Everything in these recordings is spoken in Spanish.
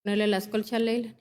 Ponerle las colchas, Leila.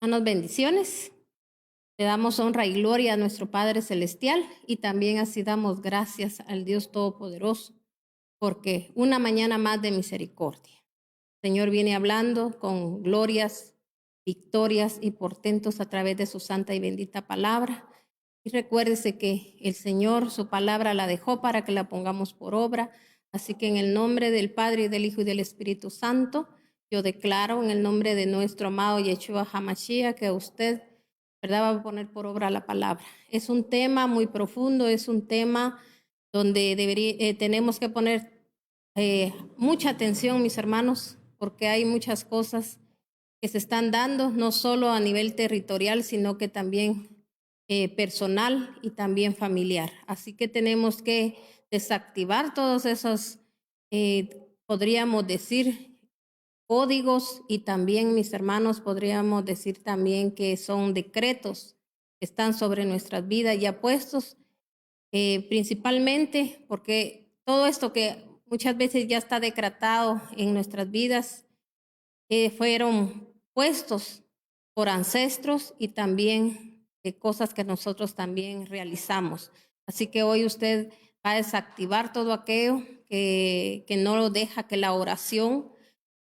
Danos bendiciones. Le damos honra y gloria a nuestro Padre Celestial y también así damos gracias al Dios Todopoderoso, porque una mañana más de misericordia. El Señor viene hablando con glorias, victorias y portentos a través de su santa y bendita palabra. Y recuérdese que el Señor su palabra la dejó para que la pongamos por obra. Así que en el nombre del Padre, y del Hijo y del Espíritu Santo, yo declaro en el nombre de nuestro amado Yeshua HaMashiach que usted, ¿verdad?, va a poner por obra la palabra. Es un tema muy profundo, es un tema donde tenemos que poner mucha atención, mis hermanos, porque hay muchas cosas que se están dando, no solo a nivel territorial, sino que también personal y también familiar. Así que tenemos que desactivar todos esos, podríamos decir, códigos y también, mis hermanos, podríamos decir también que son decretos que están sobre nuestras vidas ya puestos, principalmente porque todo esto que muchas veces ya está decretado en nuestras vidas fueron puestos por ancestros y también cosas que nosotros también realizamos. Así que hoy usted va a desactivar todo aquello que no lo deja que la oración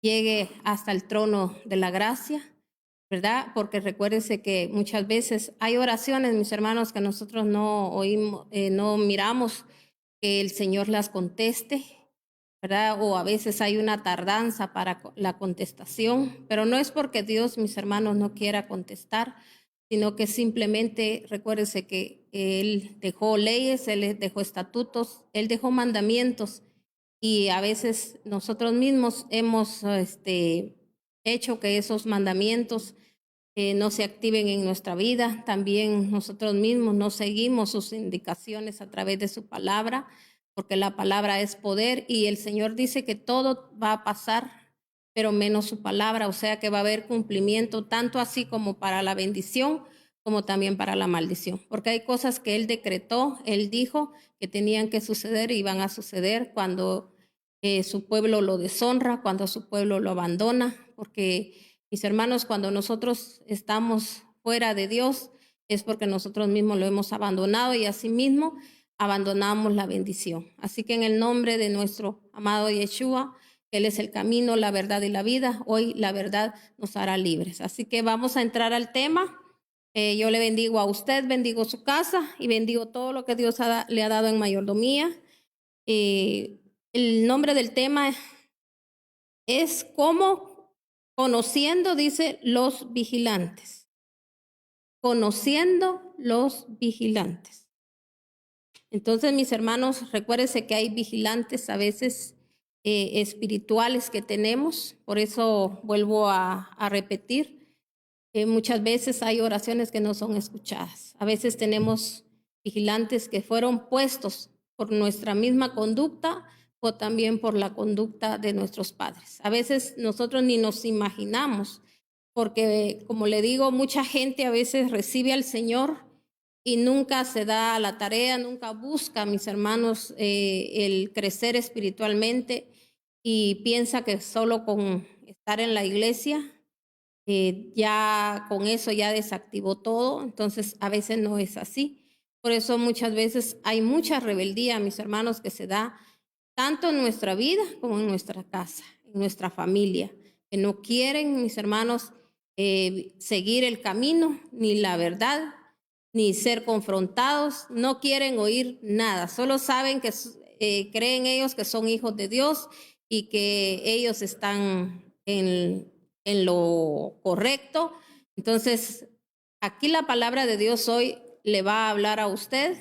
llegue hasta el trono de la gracia, ¿verdad? Porque recuérdese que muchas veces hay oraciones, mis hermanos, que nosotros no oímos, no miramos que el Señor las conteste, ¿verdad? O a veces hay una tardanza para la contestación, pero no es porque Dios, mis hermanos, no quiera contestar, sino que simplemente recuérdese que Él dejó leyes, Él dejó estatutos, Él dejó mandamientos, y a veces nosotros mismos hemos hecho que esos mandamientos no se activen en nuestra vida. También nosotros mismos no seguimos sus indicaciones a través de su palabra, porque la palabra es poder y el Señor dice que todo va a pasar, pero menos su palabra, o sea que va a haber cumplimiento tanto así como para la bendición como también para la maldición, porque hay cosas que Él decretó, Él dijo que tenían que suceder y van a suceder cuando su pueblo lo deshonra, cuando su pueblo lo abandona, porque mis hermanos, cuando nosotros estamos fuera de Dios es porque nosotros mismos lo hemos abandonado y asimismo abandonamos la bendición. Así que en el nombre de nuestro amado Yeshua, Él es el camino, la verdad y la vida, hoy la verdad nos hará libres. Así que vamos a entrar al tema. Yo le bendigo a usted, bendigo su casa y bendigo todo lo que Dios le ha dado en mayordomía. El nombre del tema es cómo conociendo, dice, los vigilantes. Conociendo los vigilantes. Entonces, mis hermanos, recuérdense que hay vigilantes a veces espirituales que tenemos. Por eso vuelvo a repetir. Muchas veces hay oraciones que no son escuchadas. A veces tenemos vigilantes que fueron puestos por nuestra misma conducta o también por la conducta de nuestros padres. A veces nosotros ni nos imaginamos, porque como le digo, mucha gente a veces recibe al Señor y nunca se da a la tarea, nunca busca, mis hermanos, el crecer espiritualmente y piensa que solo con estar en la iglesia ya con eso ya desactivó todo. Entonces a veces no es así. Por eso muchas veces hay mucha rebeldía, mis hermanos, que se da tanto en nuestra vida como en nuestra casa, en nuestra familia, que no quieren, mis hermanos, seguir el camino, ni la verdad, ni ser confrontados, no quieren oír nada, solo saben que creen ellos que son hijos de Dios y que ellos están en lo correcto. Entonces, aquí la palabra de Dios hoy le va a hablar a usted.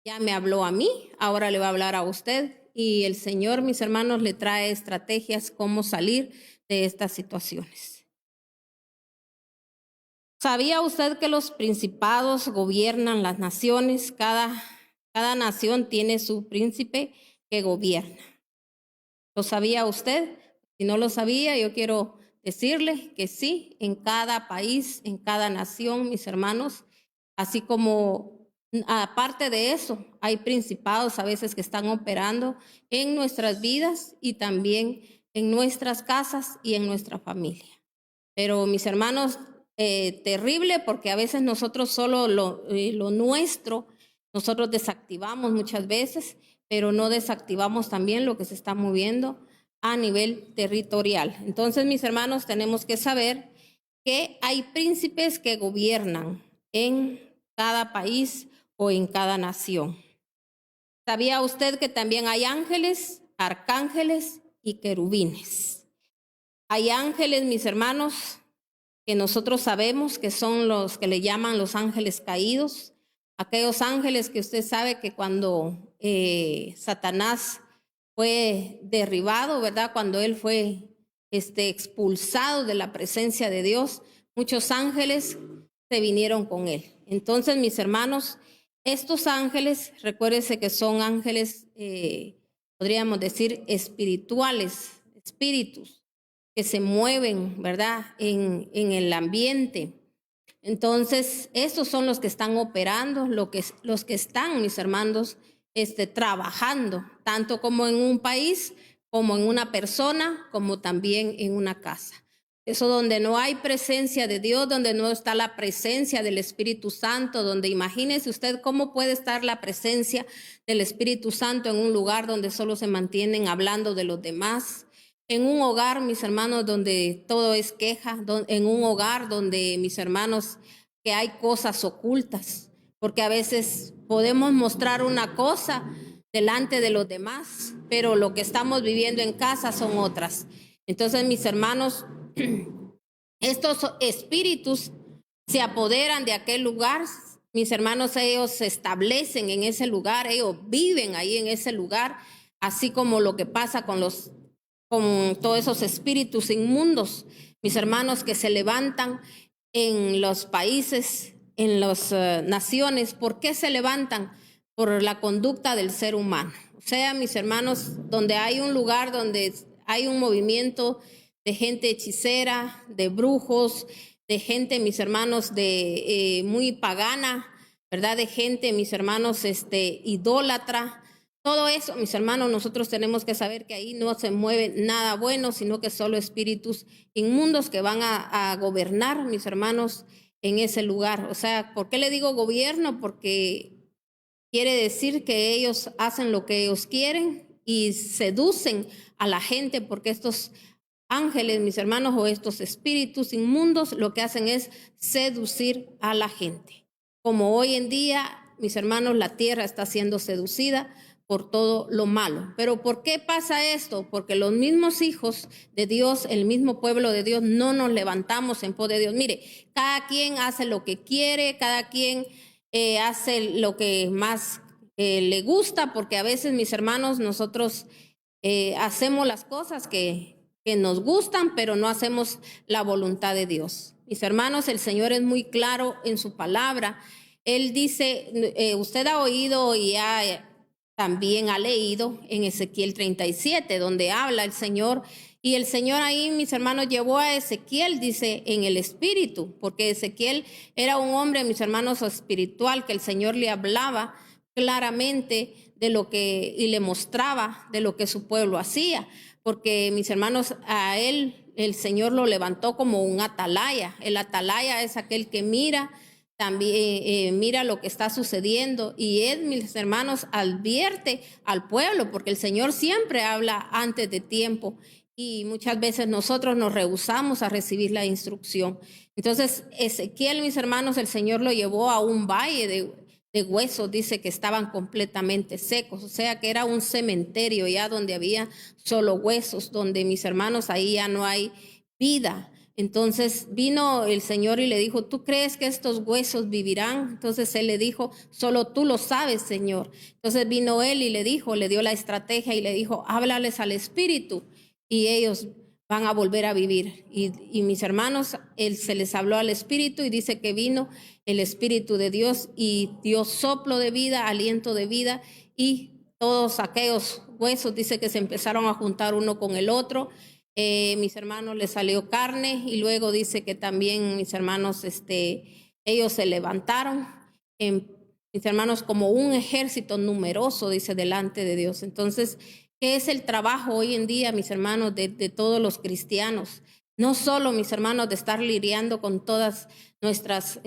Ya me habló a mí, ahora le va a hablar a usted. Y el Señor, mis hermanos, le trae estrategias cómo salir de estas situaciones. ¿Sabía usted que los principados gobiernan las naciones? Cada nación tiene su príncipe que gobierna. ¿Lo sabía usted? Si no lo sabía, yo quiero decirle que sí, en cada país, en cada nación, mis hermanos, así como aparte de eso, hay principados a veces que están operando en nuestras vidas y también en nuestras casas y en nuestra familia. Pero mis hermanos, terrible porque a veces nosotros solo lo nuestro, nosotros desactivamos muchas veces, pero no desactivamos también lo que se está moviendo a nivel territorial. Entonces, mis hermanos, tenemos que saber que hay príncipes que gobiernan en cada país o en cada nación. ¿Sabía usted que también hay ángeles, arcángeles y querubines? Hay ángeles, mis hermanos, que nosotros sabemos que son los que le llaman los ángeles caídos, aquellos ángeles que usted sabe que cuando Satanás fue derribado, ¿verdad? Cuando él fue expulsado de la presencia de Dios, muchos ángeles se vinieron con él. Entonces, mis hermanos, estos ángeles, recuérdense que son ángeles, podríamos decir, espirituales, espíritus que se mueven, ¿verdad? En el ambiente. Entonces, estos son los que están operando, los que están, mis hermanos, trabajando, tanto como en un país, como en una persona, como también en una casa. Eso donde no hay presencia de Dios, donde no está la presencia del Espíritu Santo, donde imagínese usted cómo puede estar la presencia del Espíritu Santo en un lugar donde solo se mantienen hablando de los demás. En un hogar, mis hermanos, donde todo es queja, en un hogar donde, mis hermanos, que hay cosas ocultas, porque a veces podemos mostrar una cosa delante de los demás, pero lo que estamos viviendo en casa son otras. Entonces, mis hermanos, estos espíritus se apoderan de aquel lugar. Mis hermanos, ellos se establecen en ese lugar, ellos viven ahí en ese lugar, así como lo que pasa con todos esos espíritus inmundos, mis hermanos, que se levantan en los países, en las naciones. ¿Por qué se levantan? Por la conducta del ser humano. O sea, mis hermanos, donde hay un lugar donde hay un movimiento de gente hechicera, de brujos, de gente, mis hermanos, de muy pagana, ¿verdad? De gente, mis hermanos, idólatra. Todo eso, mis hermanos, nosotros tenemos que saber que ahí no se mueve nada bueno, sino que solo espíritus inmundos que van a gobernar, mis hermanos, en ese lugar. O sea, ¿por qué le digo gobierno? Porque quiere decir que ellos hacen lo que ellos quieren y seducen a la gente, porque estos ángeles, mis hermanos, o estos espíritus inmundos, lo que hacen es seducir a la gente. Como hoy en día, mis hermanos, la tierra está siendo seducida por todo lo malo. Pero ¿por qué pasa esto? Porque los mismos hijos de Dios, el mismo pueblo de Dios, no nos levantamos en pos de Dios. Mire, cada quien hace lo que quiere, cada quien hace lo que más le gusta, porque a veces, mis hermanos, nosotros hacemos las cosas que nos gustan, pero no hacemos la voluntad de Dios. Mis hermanos, el Señor es muy claro en su palabra. Él dice, usted ha oído y también ha leído en Ezequiel 37, donde habla el Señor. Y el Señor ahí, mis hermanos, llevó a Ezequiel, dice, en el espíritu, porque Ezequiel era un hombre, mis hermanos, espiritual, que el Señor le hablaba claramente de lo que, y le mostraba de lo que su pueblo hacía, porque, mis hermanos, a él el Señor lo levantó como un atalaya. El atalaya es aquel que mira, también mira lo que está sucediendo, y él, mis hermanos, advierte al pueblo, porque el Señor siempre habla antes de tiempo y muchas veces nosotros nos rehusamos a recibir la instrucción. Entonces, Ezequiel, mis hermanos, el Señor lo llevó a un valle de huesos, dice que estaban completamente secos, o sea que era un cementerio ya donde había solo huesos, donde, mis hermanos, ahí ya no hay vida. Entonces vino el Señor y le dijo, ¿tú crees que estos huesos vivirán? Entonces él le dijo, solo tú lo sabes, Señor. Entonces vino él y le dijo, le dio la estrategia y le dijo, háblales al Espíritu y ellos van a volver a vivir. Y mis hermanos, él se les habló al Espíritu y dice que vino el Espíritu de Dios y dio soplo de vida, aliento de vida, y todos aquellos huesos, dice que se empezaron a juntar uno con el otro. Mis hermanos, les salió carne, y luego dice que también, mis hermanos, ellos se levantaron, mis hermanos, como un ejército numeroso, dice, delante de Dios. Entonces, ¿qué es el trabajo hoy en día, mis hermanos, de todos los cristianos? No solo, mis hermanos, de estar lidiando con todas nuestras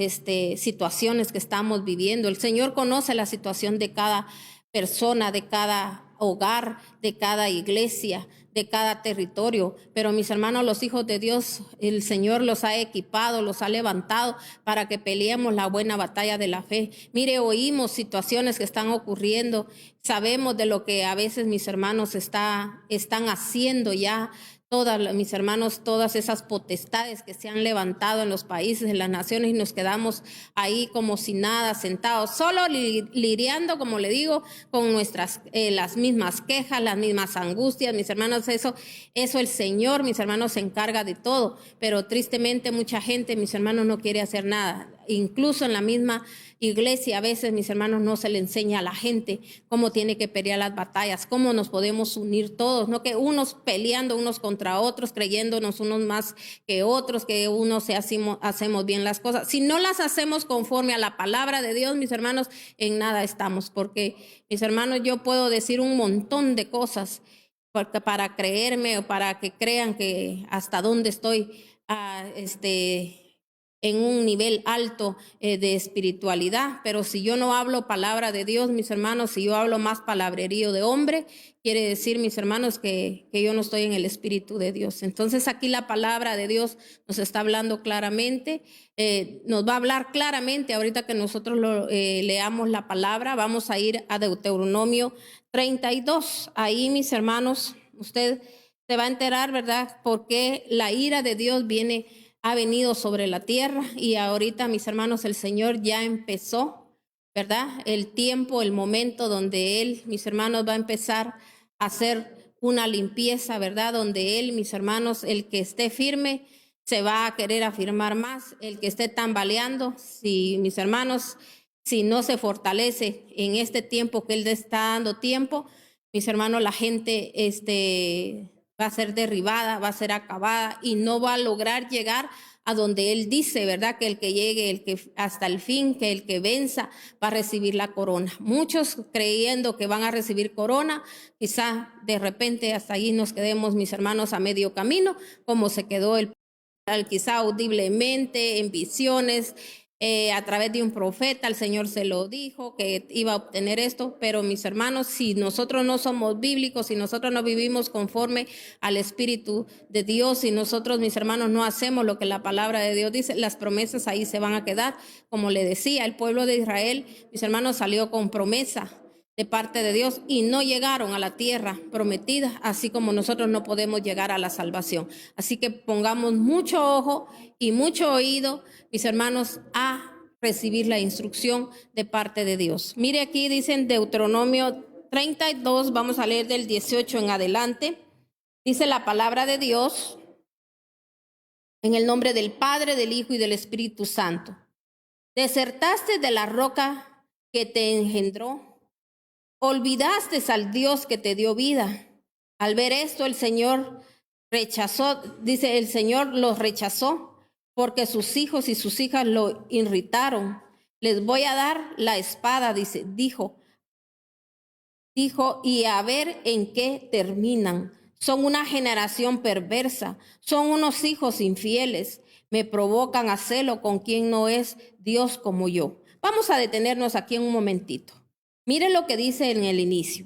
situaciones que estamos viviendo. El Señor conoce la situación de cada persona, de cada hogar, de cada iglesia, de cada territorio. Pero, mis hermanos, los hijos de Dios, el Señor los ha equipado, los ha levantado para que peleemos la buena batalla de la fe. Mire, oímos situaciones que están ocurriendo, sabemos de lo que a veces, mis hermanos, están haciendo ya. Mis hermanos, todas esas potestades que se han levantado en los países, en las naciones, y nos quedamos ahí como si nada, sentados, solo lidiando, como le digo, con nuestras, las mismas quejas, las mismas angustias. Mis hermanos, eso el Señor, mis hermanos, se encarga de todo, pero tristemente mucha gente, mis hermanos, no quiere hacer nada. Incluso en la misma iglesia, a veces, mis hermanos, no se le enseña a la gente cómo tiene que pelear las batallas, cómo nos podemos unir todos, no que unos peleando unos contra otros, creyéndonos unos más que otros, que unos hacemos bien las cosas. Si no las hacemos conforme a la palabra de Dios, mis hermanos, en nada estamos, porque, mis hermanos, yo puedo decir un montón de cosas para creerme o para que crean que hasta dónde estoy, en un nivel alto de espiritualidad, pero si yo no hablo palabra de Dios, mis hermanos, si yo hablo más palabrerío de hombre, quiere decir, mis hermanos, que yo no estoy en el Espíritu de Dios. Entonces aquí la palabra de Dios nos está hablando claramente, nos va a hablar claramente ahorita que nosotros leamos la palabra. Vamos a ir a Deuteronomio 32. Ahí, mis hermanos, usted se va a enterar, ¿verdad?, por qué la ira de Dios viene ha venido sobre la tierra y ahorita, mis hermanos, el Señor ya empezó, ¿verdad? El tiempo, el momento donde Él, mis hermanos, va a empezar a hacer una limpieza, ¿verdad? Donde Él, mis hermanos, el que esté firme se va a querer afirmar más, el que esté tambaleando, si mis hermanos, si no se fortalece en este tiempo que Él está dando tiempo, mis hermanos, la gente va a ser derribada, va a ser acabada y no va a lograr llegar a donde Él dice, ¿verdad? Que el que llegue, el que hasta el fin, que el que venza va a recibir la corona. Muchos creyendo que van a recibir corona, quizá de repente hasta allí nos quedemos, mis hermanos, a medio camino, como se quedó el quizá audiblemente, en visiones, a través de un profeta, el Señor se lo dijo, que iba a obtener esto, pero mis hermanos, si nosotros no somos bíblicos, si nosotros no vivimos conforme al Espíritu de Dios, si nosotros, mis hermanos, no hacemos lo que la palabra de Dios dice, las promesas ahí se van a quedar. Como le decía, el pueblo de Israel, mis hermanos, salió con promesa de parte de Dios y no llegaron a la tierra prometida, así como nosotros no podemos llegar a la salvación. Así que pongamos mucho ojo y mucho oído, mis hermanos, a recibir la instrucción de parte de Dios. Mire, aquí dicen Deuteronomio 32, vamos a leer del 18 en adelante. Dice la palabra de Dios en el nombre del Padre, del Hijo y del Espíritu Santo. Desertaste de la roca que te engendró. Olvidaste al Dios que te dio vida. Al ver esto, el Señor rechazó, dice, el Señor los rechazó porque sus hijos y sus hijas lo irritaron. Les voy a dar la espada, dijo, y a ver en qué terminan. Son una generación perversa, son unos hijos infieles, me provocan a celo con quien no es Dios como yo. Vamos a detenernos aquí un momentito. Mire lo que dice en el inicio.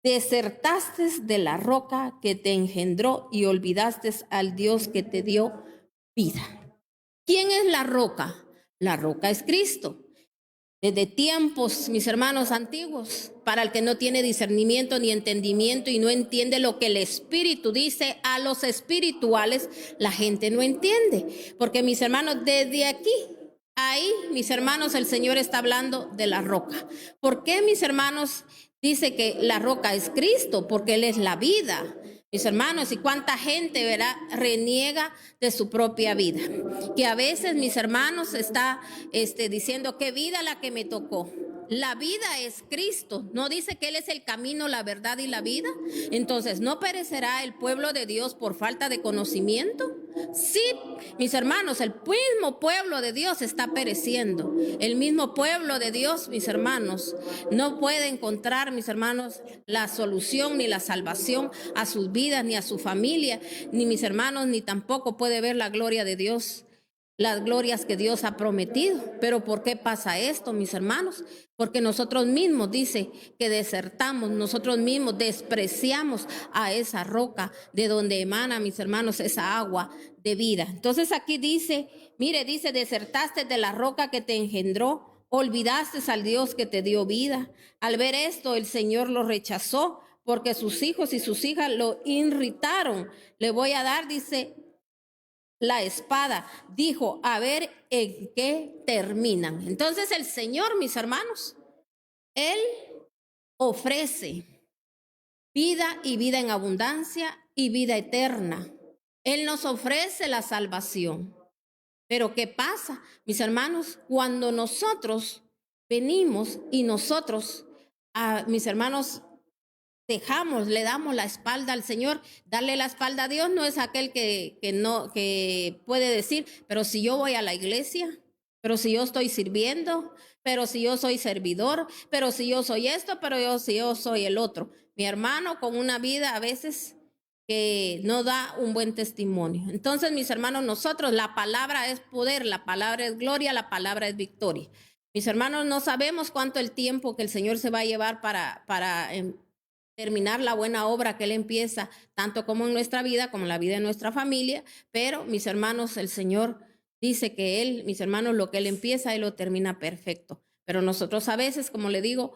Desertaste de la roca que te engendró y olvidaste al Dios que te dio vida. ¿Quién es la roca? La roca es Cristo. Desde tiempos, mis hermanos antiguos, para el que no tiene discernimiento ni entendimiento y no entiende lo que el Espíritu dice a los espirituales, la gente no entiende. Porque mis hermanos, desde aquí, ahí, mis hermanos, el Señor está hablando de la roca. ¿Por qué, mis hermanos, dice que la roca es Cristo? Porque Él es la vida. Mis hermanos, y cuánta gente, ¿verdad?, reniega de su propia vida. Que a veces, mis hermanos, está diciendo, qué vida la que me tocó. La vida es Cristo. ¿No dice que Él es el camino, la verdad y la vida? Entonces, ¿no perecerá el pueblo de Dios por falta de conocimiento? Sí, mis hermanos, el mismo pueblo de Dios está pereciendo. El mismo pueblo de Dios, mis hermanos, no puede encontrar, mis hermanos, la solución ni la salvación a sus vidas, ni a su familia, ni mis hermanos, ni tampoco puede ver la gloria de Dios, las glorias que Dios ha prometido. Pero ¿por qué pasa esto, mis hermanos? Porque nosotros mismos, dice, que desertamos, nosotros mismos despreciamos a esa roca de donde emana, mis hermanos, esa agua de vida. Entonces aquí dice, mire, dice, desertaste de la roca que te engendró, olvidaste al Dios que te dio vida. Al ver esto, el Señor lo rechazó porque sus hijos y sus hijas lo irritaron. Le voy a dar, dice, la espada, dijo, a ver en qué terminan. Entonces el Señor, mis hermanos, Él ofrece vida y vida en abundancia y vida eterna. Él nos ofrece la salvación. Pero ¿qué pasa, mis hermanos? Cuando nosotros venimos y nosotros, mis hermanos, le damos la espalda al Señor. Darle la espalda a Dios no es aquel que puede decir, pero si yo voy a la iglesia, pero si yo estoy sirviendo, pero si yo soy servidor, pero si yo soy esto, pero si yo soy el otro. Mi hermano con una vida a veces que no da un buen testimonio. Entonces, mis hermanos, nosotros, la palabra es poder, la palabra es gloria, la palabra es victoria. Mis hermanos, no sabemos cuánto el tiempo que el Señor se va a llevar para terminar la buena obra que Él empieza, tanto como en nuestra vida, como en la vida de nuestra familia. Pero, mis hermanos, el Señor dice que Él, mis hermanos, lo que Él empieza, Él lo termina perfecto. Pero nosotros a veces, como le digo,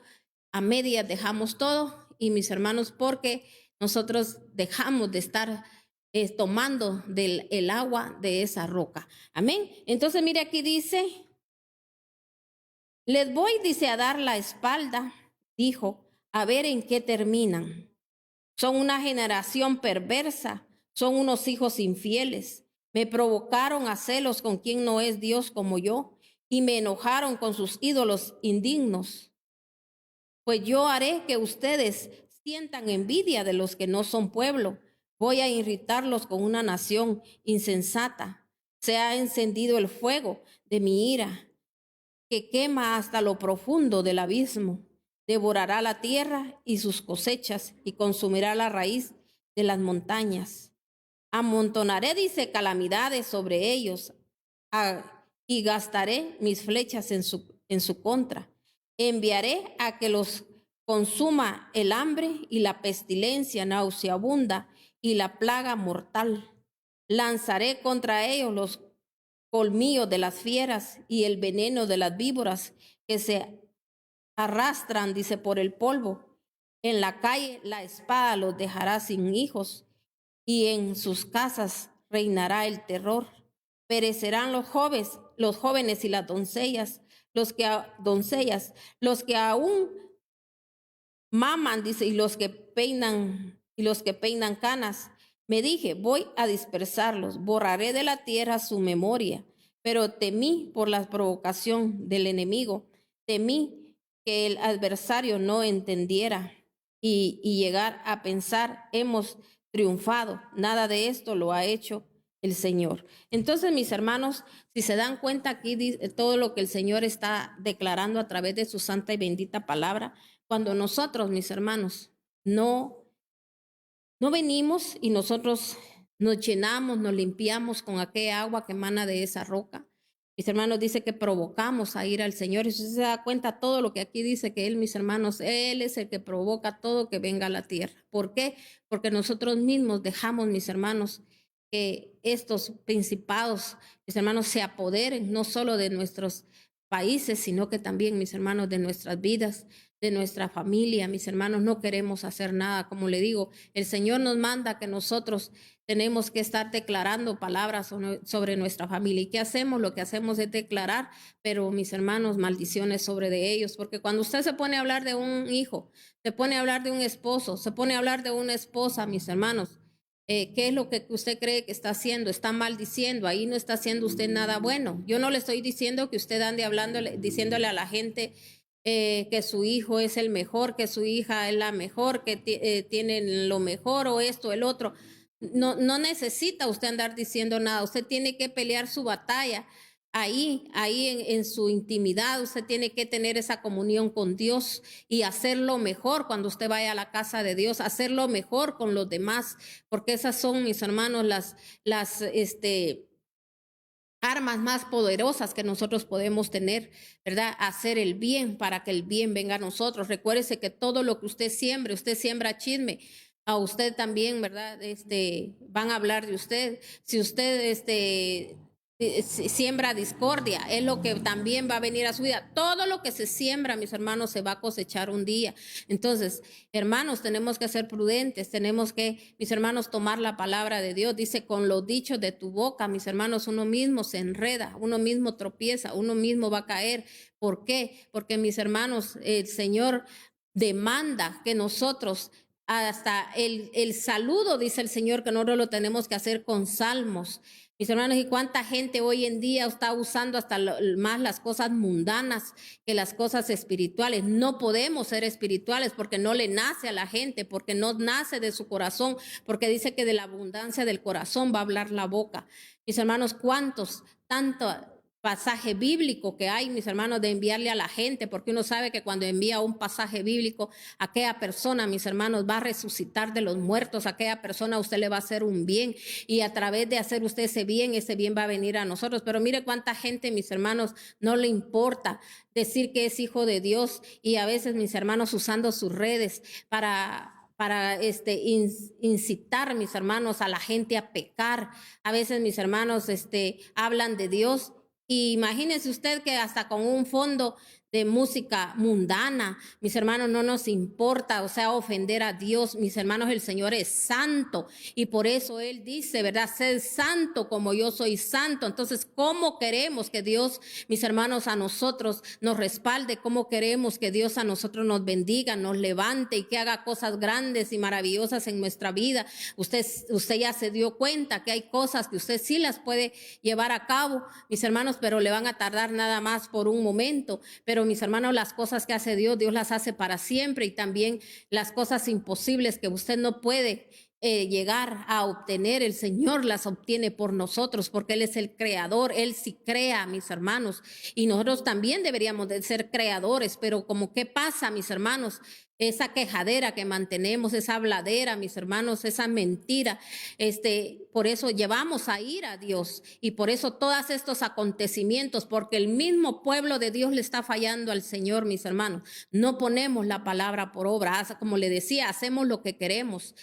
a medias dejamos todo. Y mis hermanos, porque nosotros dejamos de estar tomando el agua de esa roca. Amén. Entonces, mire, aquí dice, les voy, dice, a dar la espalda, dijo, a ver en qué terminan. Son una generación perversa, son unos hijos infieles. Me provocaron a celos con quien no es Dios como yo, y me enojaron con sus ídolos indignos. Pues yo haré que ustedes sientan envidia de los que no son pueblo. Voy a irritarlos con una nación insensata. Se ha encendido el fuego de mi ira, que quema hasta lo profundo del abismo. Devorará la tierra y sus cosechas y consumirá la raíz de las montañas. Amontonaré, dice, calamidades sobre ellos y gastaré mis flechas en su contra. Enviaré a que los consuma el hambre y la pestilencia nauseabunda y la plaga mortal. Lanzaré contra ellos los colmillos de las fieras y el veneno de las víboras que se arrastran, dice, por el polvo. En la calle la espada los dejará sin hijos y en sus casas reinará el terror. Perecerán los jóvenes y las doncellas, los que aún maman, dice, y los que peinan canas. Me dije, voy a dispersarlos, borraré de la tierra su memoria, pero temí por la provocación del enemigo, temí que el adversario no entendiera y llegar a pensar, hemos triunfado. Nada de esto lo ha hecho el Señor. Entonces, mis hermanos, si se dan cuenta aquí, todo lo que el Señor está declarando a través de su santa y bendita palabra, cuando nosotros, mis hermanos, no venimos y nosotros nos llenamos, nos limpiamos con aquella agua que emana de esa roca. Mis hermanos, dice que provocamos a ir al Señor. Y si usted se da cuenta, todo lo que aquí dice que Él, mis hermanos, Él es el que provoca todo que venga a la tierra. ¿Por qué? Porque nosotros mismos dejamos, mis hermanos, que estos principados, mis hermanos, se apoderen no solo de nuestros países, sino que también, mis hermanos, de nuestras vidas, de nuestra familia. Mis hermanos, no queremos hacer nada. Como le digo, el Señor nos manda que nosotros tenemos que estar declarando palabras sobre nuestra familia. ¿Y qué hacemos? Lo que hacemos es declarar, pero mis hermanos, maldiciones sobre de ellos, porque cuando usted se pone a hablar de un hijo, se pone a hablar de un esposo, se pone a hablar de una esposa, mis hermanos, ¿qué es lo que usted cree que está haciendo? Está maldiciendo, ahí no está haciendo usted nada bueno. Yo no le estoy diciendo que usted ande diciéndole a la gente que su hijo es el mejor, que su hija es la mejor, que tienen lo mejor o esto, el otro. No necesita usted andar diciendo nada. Usted tiene que pelear su batalla. Ahí en su intimidad, usted tiene que tener esa comunión con Dios y hacerlo mejor cuando usted vaya a la casa de Dios, hacerlo mejor con los demás, porque esas son, mis hermanos, las armas más poderosas que nosotros podemos tener, ¿verdad? Hacer el bien para que el bien venga a nosotros. Recuérdese que todo lo que usted siembra chisme. A usted también, ¿verdad? Van a hablar de usted. Si usted siembra discordia, es lo que también va a venir a su vida. Todo lo que se siembra, mis hermanos, se va a cosechar un día. Entonces, hermanos, tenemos que ser prudentes, tenemos que, mis hermanos, tomar la palabra de Dios. Dice, con los dichos de tu boca, mis hermanos, uno mismo se enreda, uno mismo tropieza, uno mismo va a caer. ¿Por qué? Porque, mis hermanos, el Señor demanda que nosotros hasta el saludo, dice el Señor, que nosotros lo tenemos que hacer con salmos. Mis hermanos, y cuánta gente hoy en día está usando hasta más las cosas mundanas que las cosas espirituales. No podemos ser espirituales porque no le nace a la gente, porque no nace de su corazón, porque dice que de la abundancia del corazón va a hablar la boca. Mis hermanos, tanto pasaje bíblico que hay, mis hermanos, de enviarle a la gente, porque uno sabe que cuando envía un pasaje bíblico, aquella persona, mis hermanos, va a resucitar de los muertos, aquella persona a usted le va a hacer un bien, y a través de hacer usted ese bien va a venir a nosotros. Pero mire cuánta gente, mis hermanos, no le importa decir que es hijo de Dios, y a veces, mis hermanos, usando sus redes para incitar, mis hermanos, a la gente a pecar. A veces, mis hermanos, hablan de Dios. Y imagínese usted que hasta con un fondo de música mundana. Mis hermanos, no nos importa, o sea, ofender a Dios. Mis hermanos, el Señor es santo y por eso Él dice, ¿verdad? Sed santo como yo soy santo. Entonces, ¿cómo queremos que Dios, mis hermanos, a nosotros nos respalde? ¿Cómo queremos que Dios a nosotros nos bendiga, nos levante y que haga cosas grandes y maravillosas en nuestra vida? Usted ya se dio cuenta que hay cosas que usted sí las puede llevar a cabo, mis hermanos, pero le van a tardar nada más por un momento. Pero mis hermanos, las cosas que hace Dios, Dios las hace para siempre, y también las cosas imposibles que usted no puede llegar a obtener, el Señor las obtiene por nosotros, porque Él es el creador. Él sí crea, mis hermanos, y nosotros también deberíamos de ser creadores. Pero como qué pasa, mis hermanos, esa quejadera que mantenemos, esa habladera, mis hermanos, esa mentira, por eso llevamos a ir a Dios, y por eso todos estos acontecimientos, porque el mismo pueblo de Dios le está fallando al Señor, mis hermanos. No ponemos la palabra por obra, como le decía, hacemos lo que queremos,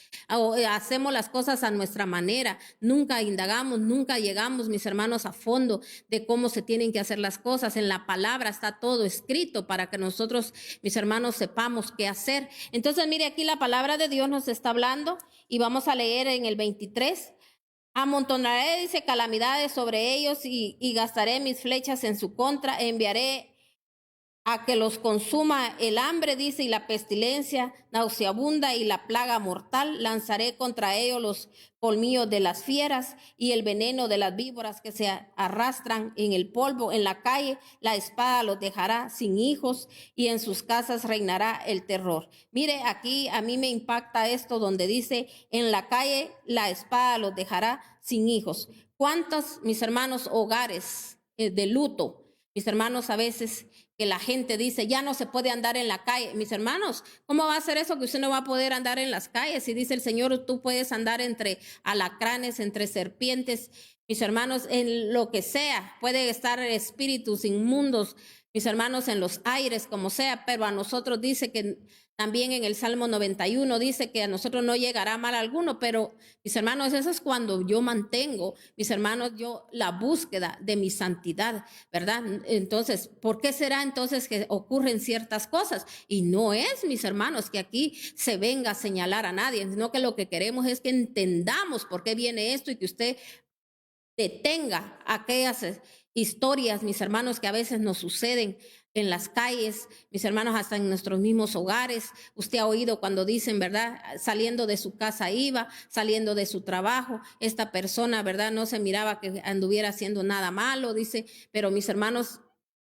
hacemos las cosas a nuestra manera, nunca indagamos, nunca llegamos, mis hermanos, a fondo de cómo se tienen que hacer las cosas. En la palabra está todo escrito para que nosotros, mis hermanos, sepamos qué hacer. Entonces, mire, aquí la palabra de Dios nos está hablando, y vamos a leer en el 23. Amontonaré, dice, calamidades sobre ellos y gastaré mis flechas en su contra. Enviaré a que los consuma el hambre, dice, y la pestilencia nauseabunda y la plaga mortal. Lanzaré contra ellos los colmillos de las fieras y el veneno de las víboras que se arrastran en el polvo. En la calle la espada los dejará sin hijos y en sus casas reinará el terror. Mire, aquí a mí me impacta esto donde dice, en la calle la espada los dejará sin hijos. ¿Cuántos, mis hermanos, hogares de luto? Mis hermanos, a veces que la gente dice, ya no se puede andar en la calle. Mis hermanos, ¿cómo va a ser eso que usted no va a poder andar en las calles? Y dice el Señor, tú puedes andar entre alacranes, entre serpientes, mis hermanos, en lo que sea. Puede estar espíritus inmundos, mis hermanos, en los aires, como sea, pero a nosotros dice que también en el Salmo 91 dice que a nosotros no llegará mal alguno. Pero, mis hermanos, eso es cuando yo mantengo, mis hermanos, yo la búsqueda de mi santidad, ¿verdad? Entonces, ¿por qué será entonces que ocurren ciertas cosas? Y no es, mis hermanos, que aquí se venga a señalar a nadie, sino que lo que queremos es que entendamos por qué viene esto, y que usted detenga aquellas historias, mis hermanos, que a veces nos suceden en las calles, mis hermanos, hasta en nuestros mismos hogares. Usted ha oído cuando dicen, ¿verdad? Saliendo de su casa iba, saliendo de su trabajo, esta persona, ¿verdad? No se miraba que anduviera haciendo nada malo, dice, pero mis hermanos,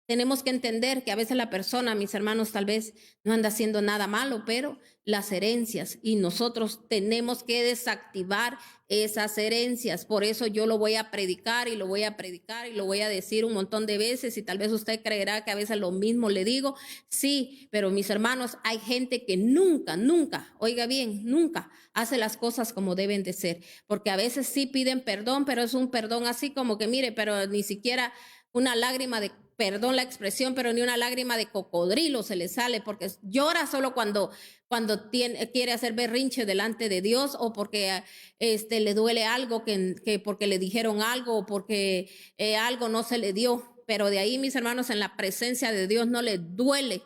tenemos que entender que a veces la persona, mis hermanos, tal vez no anda haciendo nada malo, pero las herencias, y nosotros tenemos que desactivar esas herencias. Por eso yo lo voy a predicar y lo voy a predicar y lo voy a decir un montón de veces, y tal vez usted creerá que a veces lo mismo le digo. Sí, pero mis hermanos, hay gente que nunca, oiga bien, nunca hace las cosas como deben de ser, porque a veces sí piden perdón, pero es un perdón así como que, mire, pero ni siquiera una lágrima de, perdón la expresión, pero ni una lágrima de cocodrilo se le sale, porque llora solo cuando quiere hacer berrinche delante de Dios, o porque le duele algo, que porque le dijeron algo, o porque algo no se le dio. Pero de ahí, mis hermanos, en la presencia de Dios no le duele,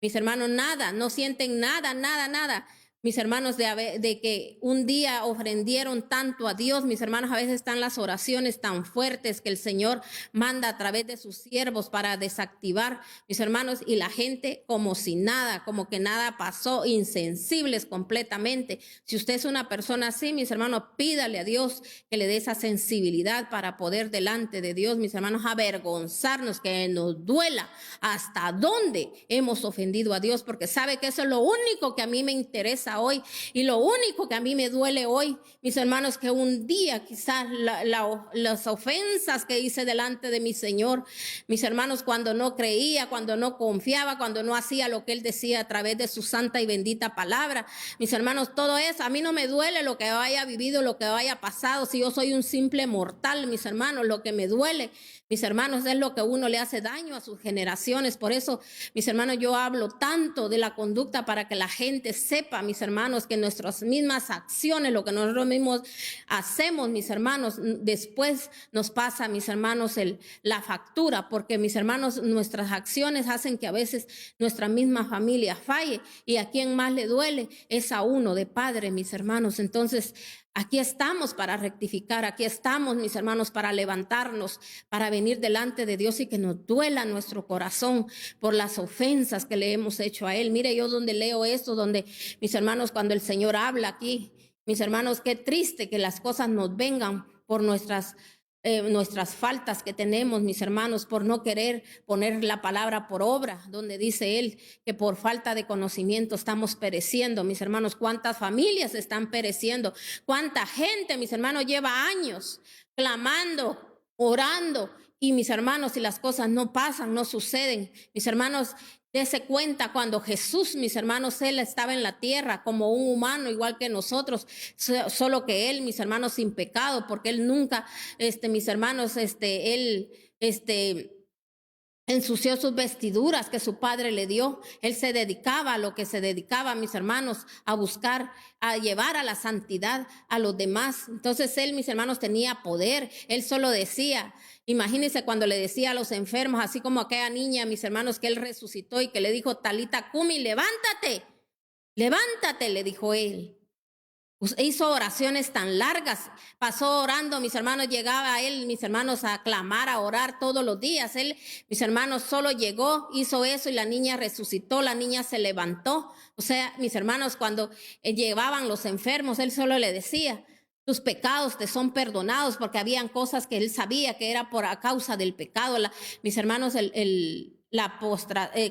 mis hermanos, nada, no sienten nada. Mis hermanos, de que un día ofrendieron tanto a Dios. Mis hermanos, a veces están las oraciones tan fuertes que el Señor manda a través de sus siervos para desactivar, mis hermanos, y la gente como si nada, como que nada pasó, insensibles completamente. Si usted es una persona así, mis hermanos, pídale a Dios que le dé esa sensibilidad para poder delante de Dios, mis hermanos, avergonzarnos, que nos duela hasta dónde hemos ofendido a Dios, porque sabe que eso es lo único que a mí me interesa hoy, y lo único que a mí me duele hoy, mis hermanos, que un día quizás las ofensas que hice delante de mi Señor, mis hermanos, cuando no creía, cuando no confiaba, cuando no hacía lo que Él decía a través de su santa y bendita palabra, mis hermanos, todo eso, a mí no me duele lo que haya vivido, lo que haya pasado, si yo soy un simple mortal, mis hermanos. Lo que me duele, mis hermanos, es lo que uno le hace daño a sus generaciones. Por eso, mis hermanos, yo hablo tanto de la conducta para que la gente sepa, mis hermanos, que nuestras mismas acciones, lo que nosotros mismos hacemos, mis hermanos, después nos pasa, mis hermanos, la factura, porque mis hermanos, nuestras acciones hacen que a veces nuestra misma familia falle, y a quien más le duele es a uno de padre, mis hermanos. Entonces, aquí estamos para rectificar, aquí estamos, mis hermanos, para levantarnos, para venir delante de Dios y que nos duela nuestro corazón por las ofensas que le hemos hecho a Él. Mire, yo donde leo esto, donde, mis hermanos, cuando el Señor habla aquí, mis hermanos, qué triste que las cosas nos vengan por nuestras faltas que tenemos, mis hermanos, por no querer poner la palabra por obra, donde dice Él que por falta de conocimiento estamos pereciendo, mis hermanos. Cuántas familias están pereciendo, cuánta gente, mis hermanos, lleva años clamando, orando, y mis hermanos, si las cosas no pasan, no suceden, mis hermanos, dése cuenta cuando Jesús, mis hermanos, Él estaba en la tierra como un humano igual que nosotros, solo que Él, mis hermanos, sin pecado, porque Él nunca, mis hermanos, Él, ensució sus vestiduras que su padre le dio. Él se dedicaba a lo que se dedicaba, mis hermanos, a buscar, a llevar a la santidad a los demás. Entonces Él, mis hermanos, tenía poder. Él solo decía, imagínense cuando le decía a los enfermos, así como aquella niña, mis hermanos, que Él resucitó y que le dijo, Talita Cumi, levántate, levántate, le dijo Él. Hizo oraciones tan largas, pasó orando, mis hermanos, llegaba a Él, mis hermanos, a clamar, a orar todos los días. Él, mis hermanos, solo llegó, hizo eso y la niña resucitó, la niña se levantó. O sea, mis hermanos, cuando llevaban los enfermos, Él solo le decía, tus pecados te son perdonados, porque habían cosas que Él sabía que era por a causa del pecado. Mis hermanos,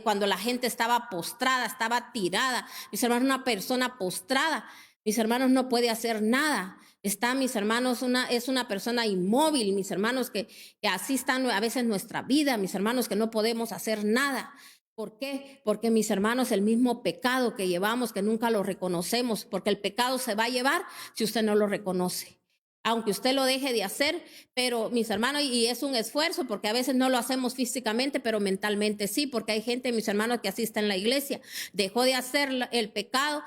cuando la gente estaba postrada, estaba tirada, mis hermanos, una persona postrada, mis hermanos, no puede hacer nada. Está, mis hermanos, es una persona inmóvil, mis hermanos, que así está a veces nuestra vida, mis hermanos, que no podemos hacer nada. ¿Por qué? Porque, mis hermanos, el mismo pecado que llevamos, que nunca lo reconocemos, porque el pecado se va a llevar si usted no lo reconoce. Aunque usted lo deje de hacer, pero, mis hermanos, y es un esfuerzo, porque a veces no lo hacemos físicamente, pero mentalmente sí, porque hay gente, mis hermanos, que así está en la iglesia, dejó de hacer el pecado,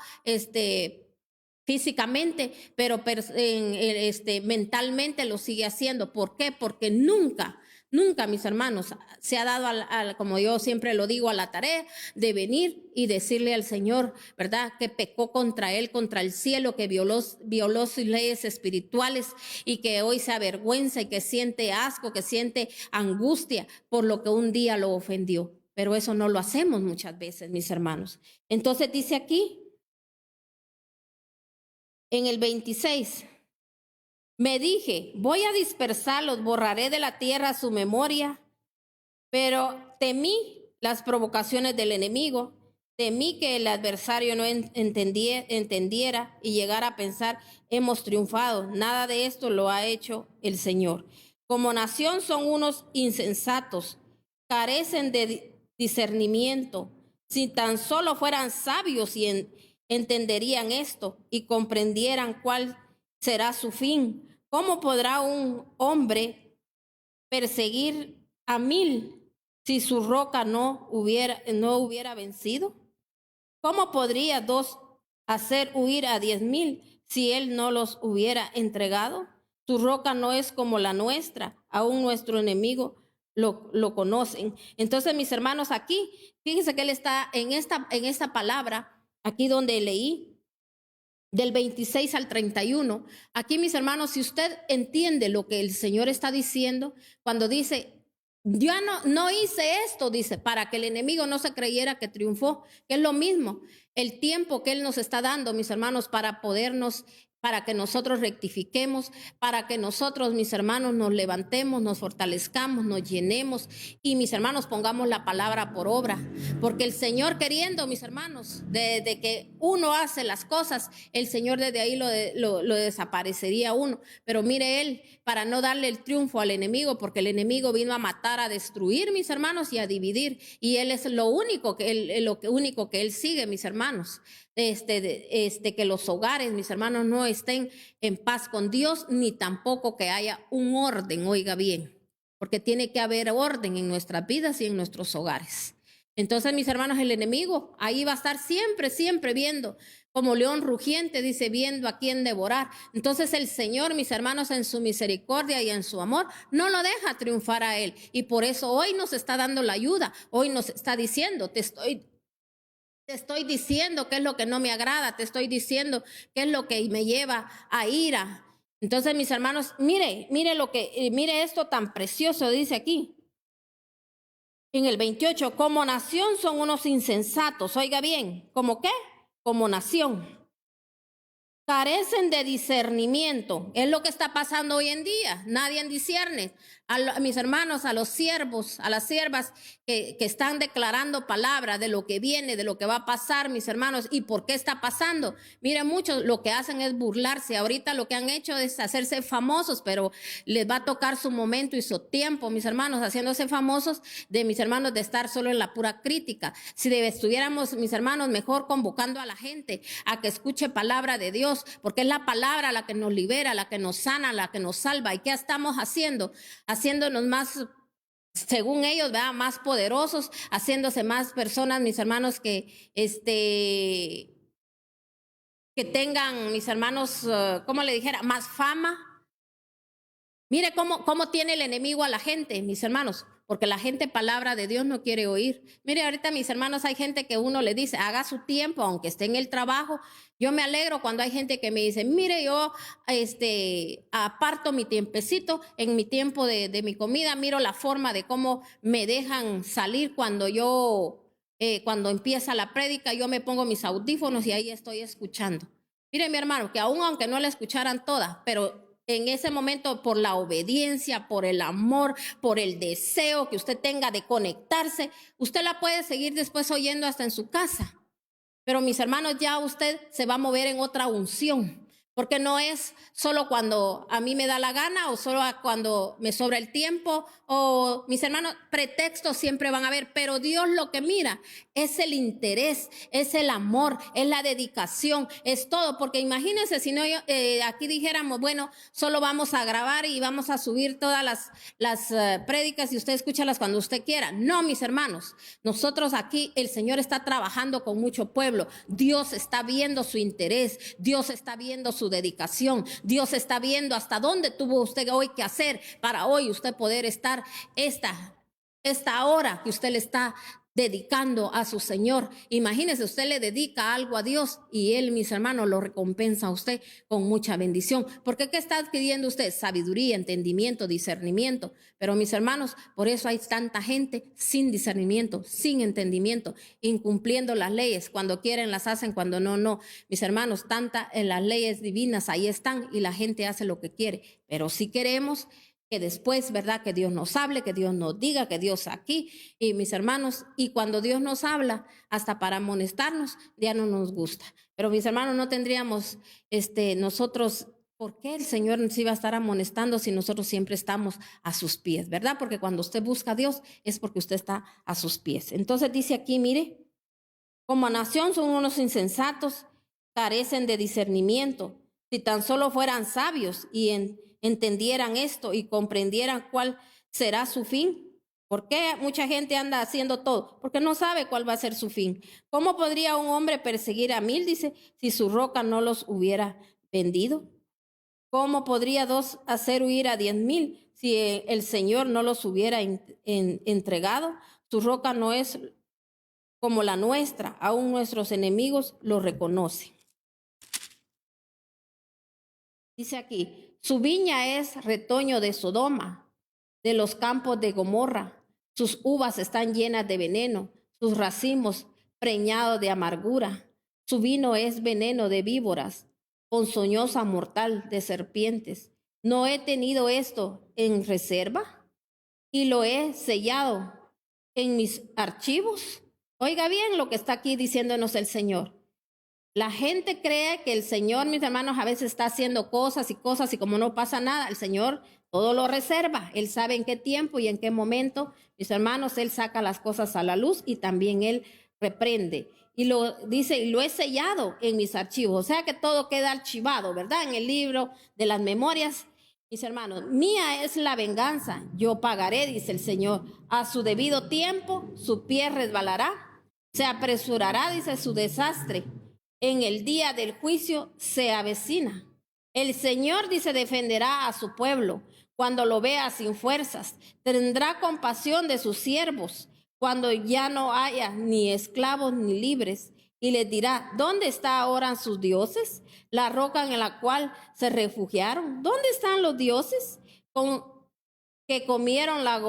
físicamente, pero mentalmente lo sigue haciendo. ¿Por qué? Porque nunca, mis hermanos, se ha dado, como yo siempre lo digo, a la tarea de venir y decirle al Señor, ¿verdad?, que pecó contra Él, contra el cielo, que violó sus leyes espirituales y que hoy se avergüenza y que siente asco, que siente angustia por lo que un día lo ofendió. Pero eso no lo hacemos muchas veces, mis hermanos. Entonces dice aquí, en el 26, me dije, voy a dispersarlos, borraré de la tierra su memoria, pero temí las provocaciones del enemigo, temí que el adversario no entendiera y llegara a pensar, hemos triunfado. Nada de esto lo ha hecho el Señor. Como nación son unos insensatos, carecen de discernimiento. Si tan solo fueran sabios y entenderían esto y comprendieran cuál será su fin. ¿Cómo podrá un hombre perseguir a 1000 si su roca no hubiera vencido? ¿Cómo podría 2 hacer huir a 10,000 si él no los hubiera entregado? Su roca no es como la nuestra, aún nuestro enemigo lo conocen. Entonces, mis hermanos, aquí, fíjense que él está en esta palabra, aquí donde leí, del 26 al 31. Aquí, mis hermanos, si usted entiende lo que el Señor está diciendo, cuando dice, yo no hice esto, dice, para que el enemigo no se creyera que triunfó, que es lo mismo, el tiempo que Él nos está dando, mis hermanos, para que nosotros rectifiquemos, para que nosotros, mis hermanos, nos levantemos, nos fortalezcamos, nos llenemos y, mis hermanos, pongamos la palabra por obra. Porque el Señor queriendo, mis hermanos, desde que uno hace las cosas, el Señor desde ahí lo desaparecería uno. Pero mire Él, para no darle el triunfo al enemigo, porque el enemigo vino a matar, a destruir, mis hermanos, y a dividir. Y Él es lo único que Él sigue, mis hermanos. Que los hogares, mis hermanos, no estén en paz con Dios, ni tampoco que haya un orden, oiga bien, porque tiene que haber orden en nuestras vidas y en nuestros hogares. Entonces, mis hermanos, el enemigo ahí va a estar siempre, siempre viendo, como león rugiente, dice, viendo a quién devorar. Entonces el Señor, mis hermanos, en su misericordia y en su amor, no lo deja triunfar a él. Y por eso hoy nos está dando la ayuda. Hoy nos está diciendo, te estoy diciendo qué es lo que no me agrada, te estoy diciendo qué es lo que me lleva a ira. Entonces, mis hermanos, mire esto tan precioso, dice aquí. En el 28, como nación son unos insensatos. Oiga bien, ¿cómo qué? Como nación. Carecen de discernimiento. Es lo que está pasando hoy en día. Nadie discierne. A mis hermanos, a los siervos, a las siervas que están declarando palabra de lo que viene, de lo que va a pasar, mis hermanos, y por qué está pasando. Miren, muchos lo que hacen es burlarse. Ahorita lo que han hecho es hacerse famosos, pero les va a tocar su momento y su tiempo, mis hermanos, haciéndose famosos de mis hermanos de estar solo en la pura crítica. Si estuviéramos, mis hermanos, mejor convocando a la gente a que escuche palabra de Dios, porque es la palabra la que nos libera, la que nos sana, la que nos salva. ¿Y qué estamos haciendo? Haciéndonos más, según ellos, ¿verdad?, más poderosos, haciéndose más personas, mis hermanos, que tengan, mis hermanos, ¿cómo le dijera?, más fama. Mire cómo tiene el enemigo a la gente, mis hermanos, porque la gente palabra de Dios no quiere oír. Mire, ahorita, mis hermanos, hay gente que uno le dice, haga su tiempo, aunque esté en el trabajo. Yo me alegro cuando hay gente que me dice, mire, yo aparto mi tiempecito en mi tiempo de mi comida, miro la forma de cómo me dejan salir cuando cuando empieza la prédica, yo me pongo mis audífonos y ahí estoy escuchando. Mire, mi hermano, que aunque no la escucharan toda, pero en ese momento, por la obediencia, por el amor, por el deseo que usted tenga de conectarse, usted la puede seguir después oyendo hasta en su casa. Pero, mis hermanos, ya usted se va a mover en otra unción, porque no es solo cuando a mí me da la gana o solo cuando me sobra el tiempo, o, mis hermanos, pretextos siempre van a haber, pero Dios lo que mira es el interés, es el amor, es la dedicación, es todo. Porque imagínense si no, aquí dijéramos, bueno, solo vamos a grabar y vamos a subir todas las prédicas y usted escúchalas cuando usted quiera. No, mis hermanos, nosotros aquí, el Señor está trabajando con mucho pueblo. Dios está viendo su interés, Dios está viendo su dedicación, Dios está viendo hasta dónde tuvo usted hoy que hacer para hoy usted poder estar esta hora que usted le está dedicando a su Señor. Imagínese, usted le dedica algo a Dios y Él, mis hermanos, lo recompensa a usted con mucha bendición. Porque ¿qué está adquiriendo usted? Sabiduría, entendimiento, discernimiento. Pero, mis hermanos, por eso hay tanta gente sin discernimiento, sin entendimiento, incumpliendo las leyes. Cuando quieren las hacen, cuando no. Mis hermanos, en las leyes divinas ahí están y la gente hace lo que quiere. Pero si queremos que después, ¿verdad?, que Dios nos hable, que Dios nos diga, que Dios aquí. Y, mis hermanos, y cuando Dios nos habla, hasta para amonestarnos, ya no nos gusta. Pero, mis hermanos, no tendríamos nosotros, ¿por qué el Señor nos iba a estar amonestando si nosotros siempre estamos a sus pies, verdad? Porque cuando usted busca a Dios es porque usted está a sus pies. Entonces dice aquí, mire, como nación son unos insensatos, carecen de discernimiento. Si tan solo fueran sabios y entendieran esto y comprendieran cuál será su fin. ¿Por qué mucha gente anda haciendo todo? Porque no sabe cuál va a ser su fin. ¿Cómo podría un hombre perseguir a 1000, dice, si su roca no los hubiera vendido? ¿Cómo podría 2 hacer huir a 10,000 si el Señor no los hubiera entregado? Su roca no es como la nuestra, aún nuestros enemigos lo reconocen. Dice aquí, su viña es retoño de Sodoma, de los campos de Gomorra. Sus uvas están llenas de veneno, sus racimos preñados de amargura. Su vino es veneno de víboras, ponzoñosa mortal de serpientes. ¿No he tenido esto en reserva y lo he sellado en mis archivos? Oiga bien lo que está aquí diciéndonos el Señor. La gente cree que el Señor, mis hermanos, a veces está haciendo cosas y como no pasa nada, el Señor todo lo reserva. Él sabe en qué tiempo y en qué momento, mis hermanos, Él saca las cosas a la luz y también Él reprende. Y lo dice, y lo he sellado en mis archivos. O sea que todo queda archivado, ¿verdad? En el libro de las memorias. Mis hermanos, mía es la venganza, yo pagaré, dice el Señor. A su debido tiempo, su pie resbalará, se apresurará, dice su desastre. En el día del juicio se avecina. El Señor, dice, defenderá a su pueblo cuando lo vea sin fuerzas. Tendrá compasión de sus siervos cuando ya no haya ni esclavos ni libres. Y les dirá, ¿dónde está ahora sus dioses? La roca en la cual se refugiaron. ¿Dónde están los dioses que comieron la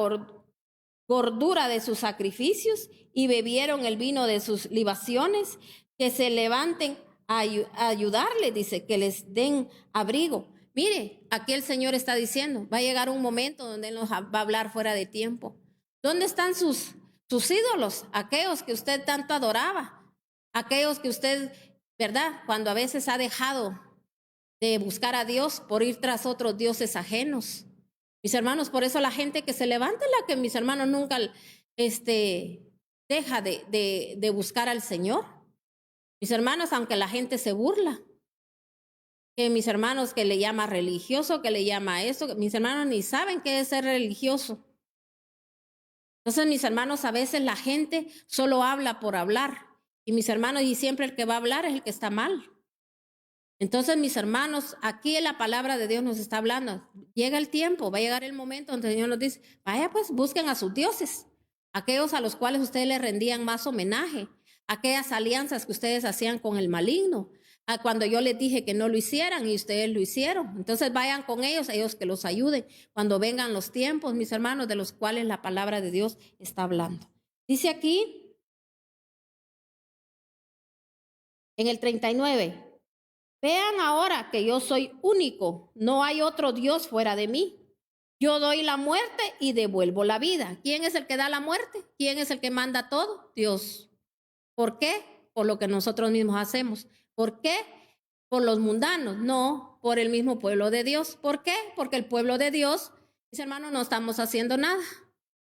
gordura de sus sacrificios y bebieron el vino de sus libaciones? Que se levanten a ayudarle, dice, que les den abrigo. Mire, aquí el Señor está diciendo, va a llegar un momento donde Él nos va a hablar fuera de tiempo. ¿Dónde están sus ídolos? Aquellos que usted tanto adoraba, aquellos que usted, ¿verdad? Cuando a veces ha dejado de buscar a Dios por ir tras otros dioses ajenos. Mis hermanos, por eso la gente que se levanta es la que, mis hermanos, nunca deja de buscar al Señor. Mis hermanos, aunque la gente se burla, que mis hermanos que le llama religioso, que le llama eso, mis hermanos ni saben qué es ser religioso. Entonces, mis hermanos, a veces la gente solo habla por hablar. Y mis hermanos, y siempre el que va a hablar es el que está mal. Entonces, mis hermanos, aquí en la palabra de Dios nos está hablando. Llega el tiempo, va a llegar el momento donde el Señor nos dice, vaya pues, busquen a sus dioses, aquellos a los cuales ustedes le rendían más homenaje, aquellas alianzas que ustedes hacían con el maligno, a cuando yo les dije que no lo hicieran y ustedes lo hicieron. Entonces vayan con ellos que los ayuden cuando vengan los tiempos, mis hermanos, de los cuales la palabra de Dios está hablando. Dice aquí, en el 39, vean ahora que yo soy único, no hay otro Dios fuera de mí. Yo doy la muerte y devuelvo la vida. ¿Quién es el que da la muerte? ¿Quién es el que manda todo? Dios. ¿Por qué? Por lo que nosotros mismos hacemos. ¿Por qué? Por los mundanos, no por el mismo pueblo de Dios. ¿Por qué? Porque el pueblo de Dios, mis hermanos, no estamos haciendo nada.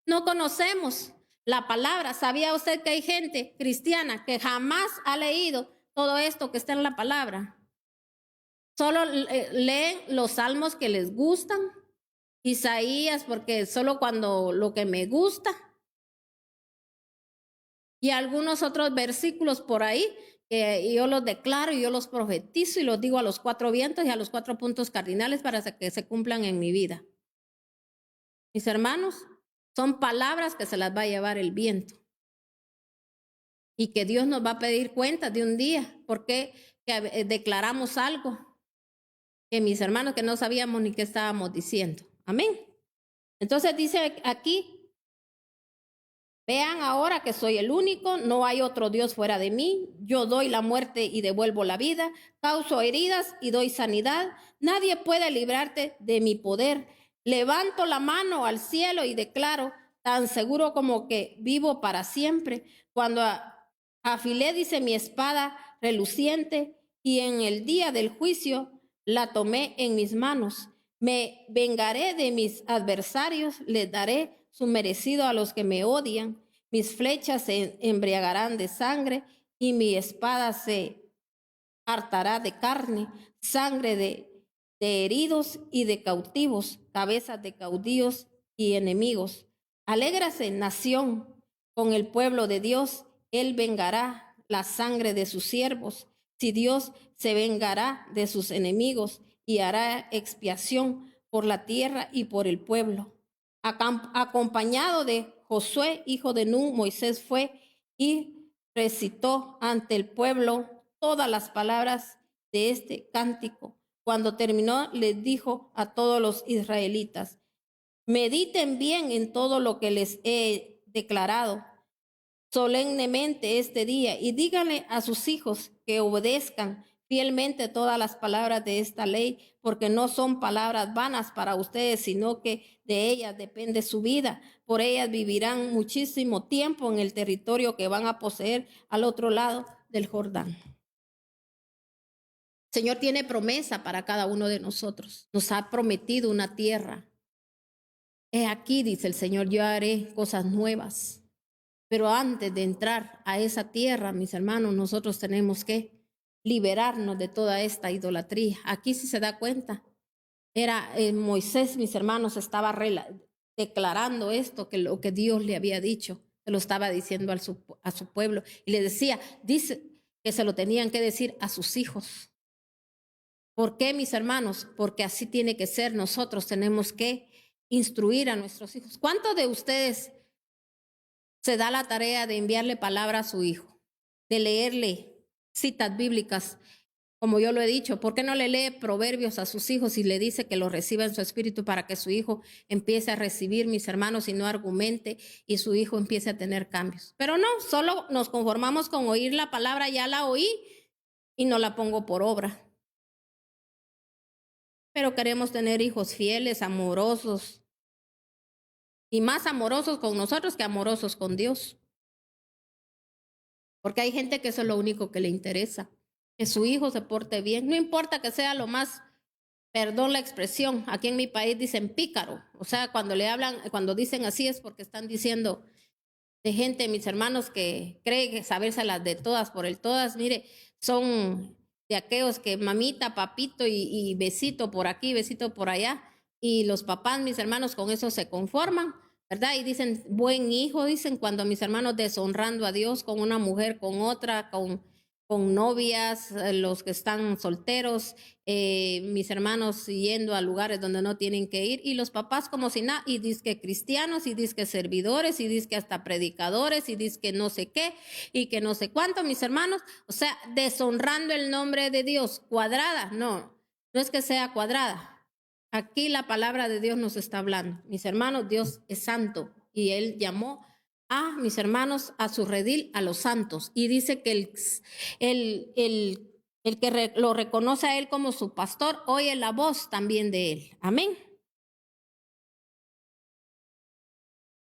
No conocemos la palabra. ¿Sabía usted que hay gente cristiana que jamás ha leído todo esto que está en la palabra? Solo leen los salmos que les gustan, Isaías, porque solo cuando lo que me gusta, y algunos otros versículos por ahí, que yo los declaro y yo los profetizo y los digo a los 4 vientos y a los 4 puntos cardinales para que se cumplan en mi vida. Mis hermanos, son palabras que se las va a llevar el viento. Y que Dios nos va a pedir cuentas de un día, porque declaramos algo que mis hermanos que no sabíamos ni qué estábamos diciendo. Amén. Entonces dice aquí, vean ahora que soy el único, no hay otro Dios fuera de mí. Yo doy la muerte y devuelvo la vida, causo heridas y doy sanidad. Nadie puede librarte de mi poder. Levanto la mano al cielo y declaro, tan seguro como que vivo para siempre, cuando afilé, dice, mi espada reluciente, y en el día del juicio la tomé en mis manos. Me vengaré de mis adversarios, les daré su merecido a los que me odian. Mis flechas se embriagarán de sangre y mi espada se hartará de carne, sangre de heridos y de cautivos, cabezas de caudillos y enemigos. Alégrase, nación, con el pueblo de Dios. Él vengará la sangre de sus siervos. Si Dios se vengará de sus enemigos y hará expiación por la tierra y por el pueblo. Acompañado de Josué, hijo de Nun, Moisés fue y recitó ante el pueblo todas las palabras de este cántico. Cuando terminó, les dijo a todos los israelitas, mediten bien en todo lo que les he declarado solemnemente este día y díganle a sus hijos que obedezcan fielmente todas las palabras de esta ley, porque no son palabras vanas para ustedes, sino que de ellas depende su vida. Por ellas vivirán muchísimo tiempo en el territorio que van a poseer al otro lado del Jordán. El Señor tiene promesa para cada uno de nosotros. Nos ha prometido una tierra. He aquí, dice el Señor, yo haré cosas nuevas. Pero antes de entrar a esa tierra, mis hermanos, nosotros tenemos que liberarnos de toda esta idolatría. Aquí sí se da cuenta. era Moisés, mis hermanos, estaba declarando esto, que lo que Dios le había dicho, se lo estaba diciendo a su pueblo. Y le decía, dice que se lo tenían que decir a sus hijos. ¿Por qué, mis hermanos? Porque así tiene que ser. Nosotros tenemos que instruir a nuestros hijos. ¿Cuántos de ustedes se da la tarea de enviarle palabra a su hijo? De leerle citas bíblicas, como yo lo he dicho. ¿Por qué no le lee proverbios a sus hijos y le dice que lo reciba en su espíritu para que su hijo empiece a recibir, mis hermanos, y no argumente y su hijo empiece a tener cambios? Pero no, solo nos conformamos con oír la palabra, ya la oí y no la pongo por obra. Pero queremos tener hijos fieles, amorosos, y más amorosos con nosotros que amorosos con Dios. Porque hay gente que eso es lo único que le interesa, que su hijo se porte bien. No importa que sea lo más, perdón la expresión, aquí en mi país dicen pícaro. O sea, cuando le hablan, cuando dicen así es porque están diciendo de gente, mis hermanos, que cree que sabérselas de todas por el todas. Mire, son de aquellos que mamita, papito y besito por aquí, besito por allá. Y los papás, mis hermanos, con eso se conforman, ¿verdad? Y dicen, buen hijo, dicen, cuando mis hermanos deshonrando a Dios con una mujer, con otra, con novias, los que están solteros, mis hermanos yendo a lugares donde no tienen que ir, y los papás como si nada, y dizque cristianos, y dizque servidores, y dizque hasta predicadores, y dizque no sé qué, y que no sé cuánto, mis hermanos. O sea, deshonrando el nombre de Dios. Cuadrada, no es que sea cuadrada. Aquí la palabra de Dios nos está hablando. Mis hermanos, Dios es santo, y Él llamó a mis hermanos a su redil, a los santos, y dice que el que lo reconoce a Él como su pastor, oye la voz también de Él. Amén.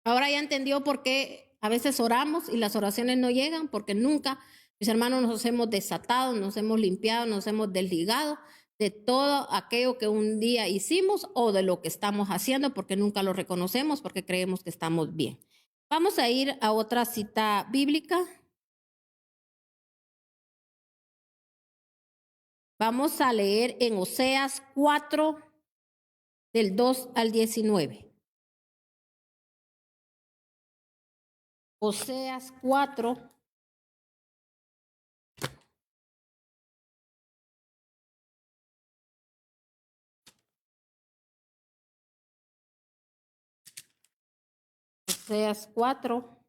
Ahora ya entendió por qué a veces oramos y las oraciones no llegan, porque nunca, mis hermanos, nos hemos desatado, nos hemos limpiado, nos hemos desligado de todo aquello que un día hicimos o de lo que estamos haciendo, porque nunca lo reconocemos, porque creemos que estamos bien. Vamos a ir a otra cita bíblica. Vamos a leer en Oseas 4, del 2 al 19. Oseas 4. Oseas 4,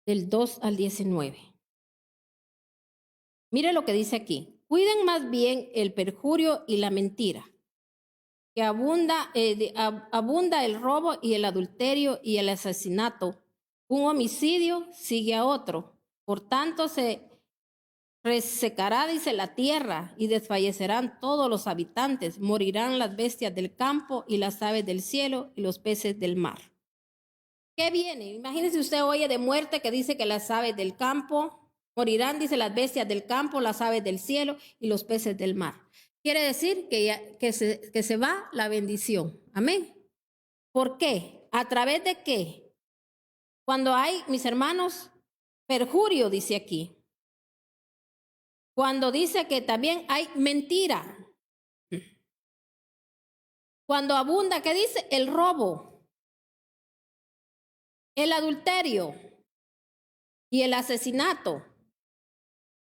del 2 al 19. Mire lo que dice aquí. Cuiden más bien el perjurio y la mentira, que abunda el robo y el adulterio y el asesinato. Un homicidio sigue a otro. Por tanto, se resecará, dice, la tierra y desfallecerán todos los habitantes. Morirán las bestias del campo y las aves del cielo y los peces del mar. ¿Qué viene? Imagínese usted oye de muerte que dice que las aves del campo morirán, dice, las bestias del campo, las aves del cielo y los peces del mar. Quiere decir que se va la bendición. Amén. ¿Por qué? ¿A través de qué? Cuando hay, mis hermanos, perjurio, dice aquí. Cuando dice que también hay mentira. Cuando abunda, ¿qué dice? El robo, el adulterio y el asesinato.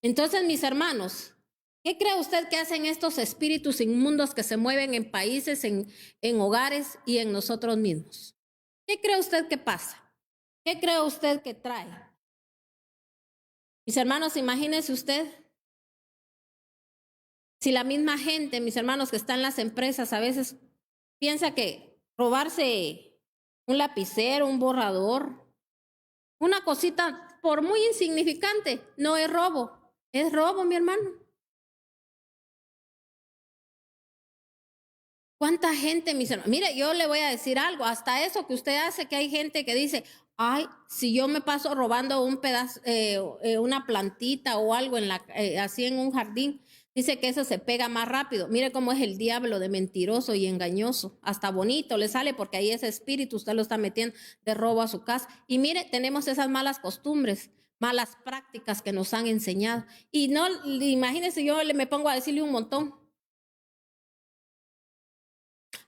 Entonces, mis hermanos, ¿qué cree usted que hacen estos espíritus inmundos que se mueven en países, en hogares y en nosotros mismos? ¿Qué cree usted que pasa? ¿Qué cree usted que trae? Mis hermanos, imagínese usted si la misma gente, mis hermanos, que está en las empresas, a veces piensa que robarse un lapicero, un borrador, una cosita por muy insignificante, no es robo. Es robo, mi hermano. ¿Cuánta gente, mis hermanos? Mire, yo le voy a decir algo, hasta eso que usted hace, que hay gente que dice, ay, si yo me paso robando un pedazo, una plantita o algo así en un jardín, dice que eso se pega más rápido. Mire cómo es el diablo de mentiroso y engañoso. Hasta bonito le sale porque ahí ese espíritu usted lo está metiendo de robo a su casa. Y mire, tenemos esas malas costumbres, malas prácticas que nos han enseñado. Y no, imagínense, yo me pongo a decirle un montón.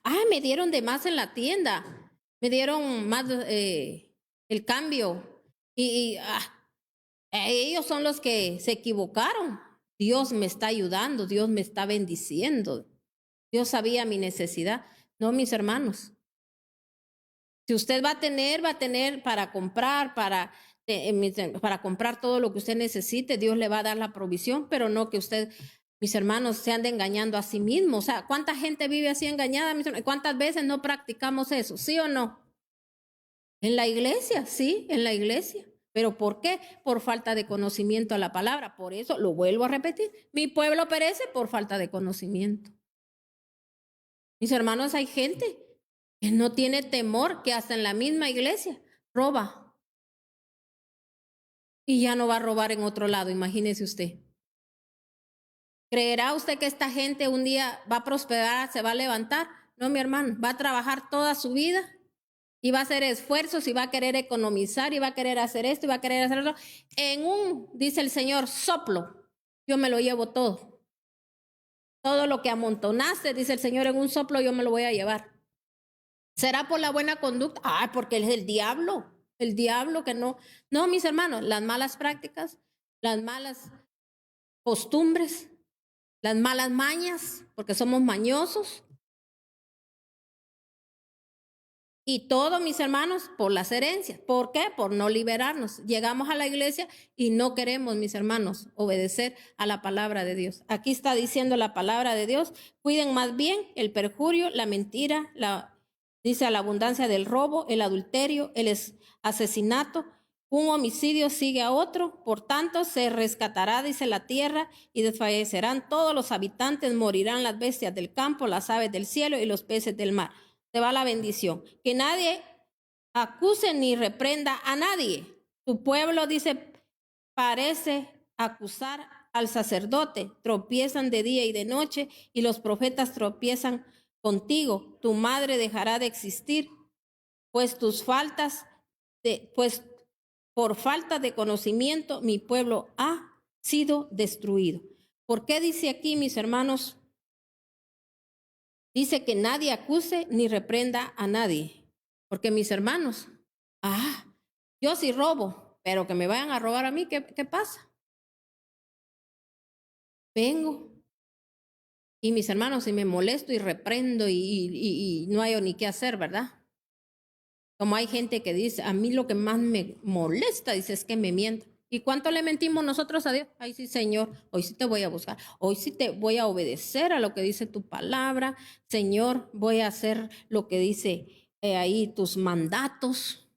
Me dieron de más en la tienda, me dieron más el cambio. Ellos son los que se equivocaron. Dios me está ayudando, Dios me está bendiciendo. Dios sabía mi necesidad. No, mis hermanos. Si usted va a tener para comprar, para comprar todo lo que usted necesite, Dios le va a dar la provisión, pero no que usted, mis hermanos, se ande engañando a sí mismo. O sea, ¿cuánta gente vive así engañada? ¿Cuántas veces no practicamos eso? ¿Sí o no? En la iglesia, sí, en la iglesia. ¿Pero por qué? Por falta de conocimiento a la palabra. Por eso lo vuelvo a repetir. Mi pueblo perece por falta de conocimiento. Mis hermanos, hay gente que no tiene temor, que hasta en la misma iglesia roba. Y ya no va a robar en otro lado, imagínese usted. ¿Creerá usted que esta gente un día va a prosperar, se va a levantar? No, mi hermano, va a trabajar toda su vida y va a hacer esfuerzos y va a querer economizar y va a querer hacer esto y va a querer hacer otro. Dice el Señor, soplo, yo me lo llevo todo. Todo lo que amontonaste, dice el Señor, en un soplo yo me lo voy a llevar. ¿Será por la buena conducta? Porque es el diablo que no. No, mis hermanos, las malas prácticas, las malas costumbres, las malas mañas, porque somos mañosos. Y todo, mis hermanos, por las herencias. ¿Por qué? Por no liberarnos. Llegamos a la iglesia y no queremos, mis hermanos, obedecer a la palabra de Dios. Aquí está diciendo la palabra de Dios, cuiden más bien el perjurio, la mentira, dice a la abundancia del robo, el adulterio, el asesinato. Un homicidio sigue a otro, por tanto se rescatará, dice la tierra, y desfallecerán todos los habitantes, morirán las bestias del campo, las aves del cielo y los peces del mar. Se va la bendición. Que nadie acuse ni reprenda a nadie. Tu pueblo, dice, parece acusar al sacerdote. Tropiezan de día y de noche y los profetas tropiezan contigo. Tu madre dejará de existir, pues por falta de conocimiento mi pueblo ha sido destruido. ¿Por qué dice aquí, mis hermanos? Dice que nadie acuse ni reprenda a nadie. Porque mis hermanos, yo sí robo, pero que me vayan a robar a mí, ¿qué pasa? Vengo. Y mis hermanos, si me molesto y reprendo y no hay ni qué hacer, ¿verdad? Como hay gente que dice, a mí lo que más me molesta, dice, es que me mientan. ¿Y cuánto le mentimos nosotros a Dios? Ay, sí, Señor, hoy sí te voy a buscar. Hoy sí te voy a obedecer a lo que dice tu palabra. Señor, voy a hacer lo que dice ahí tus mandatos.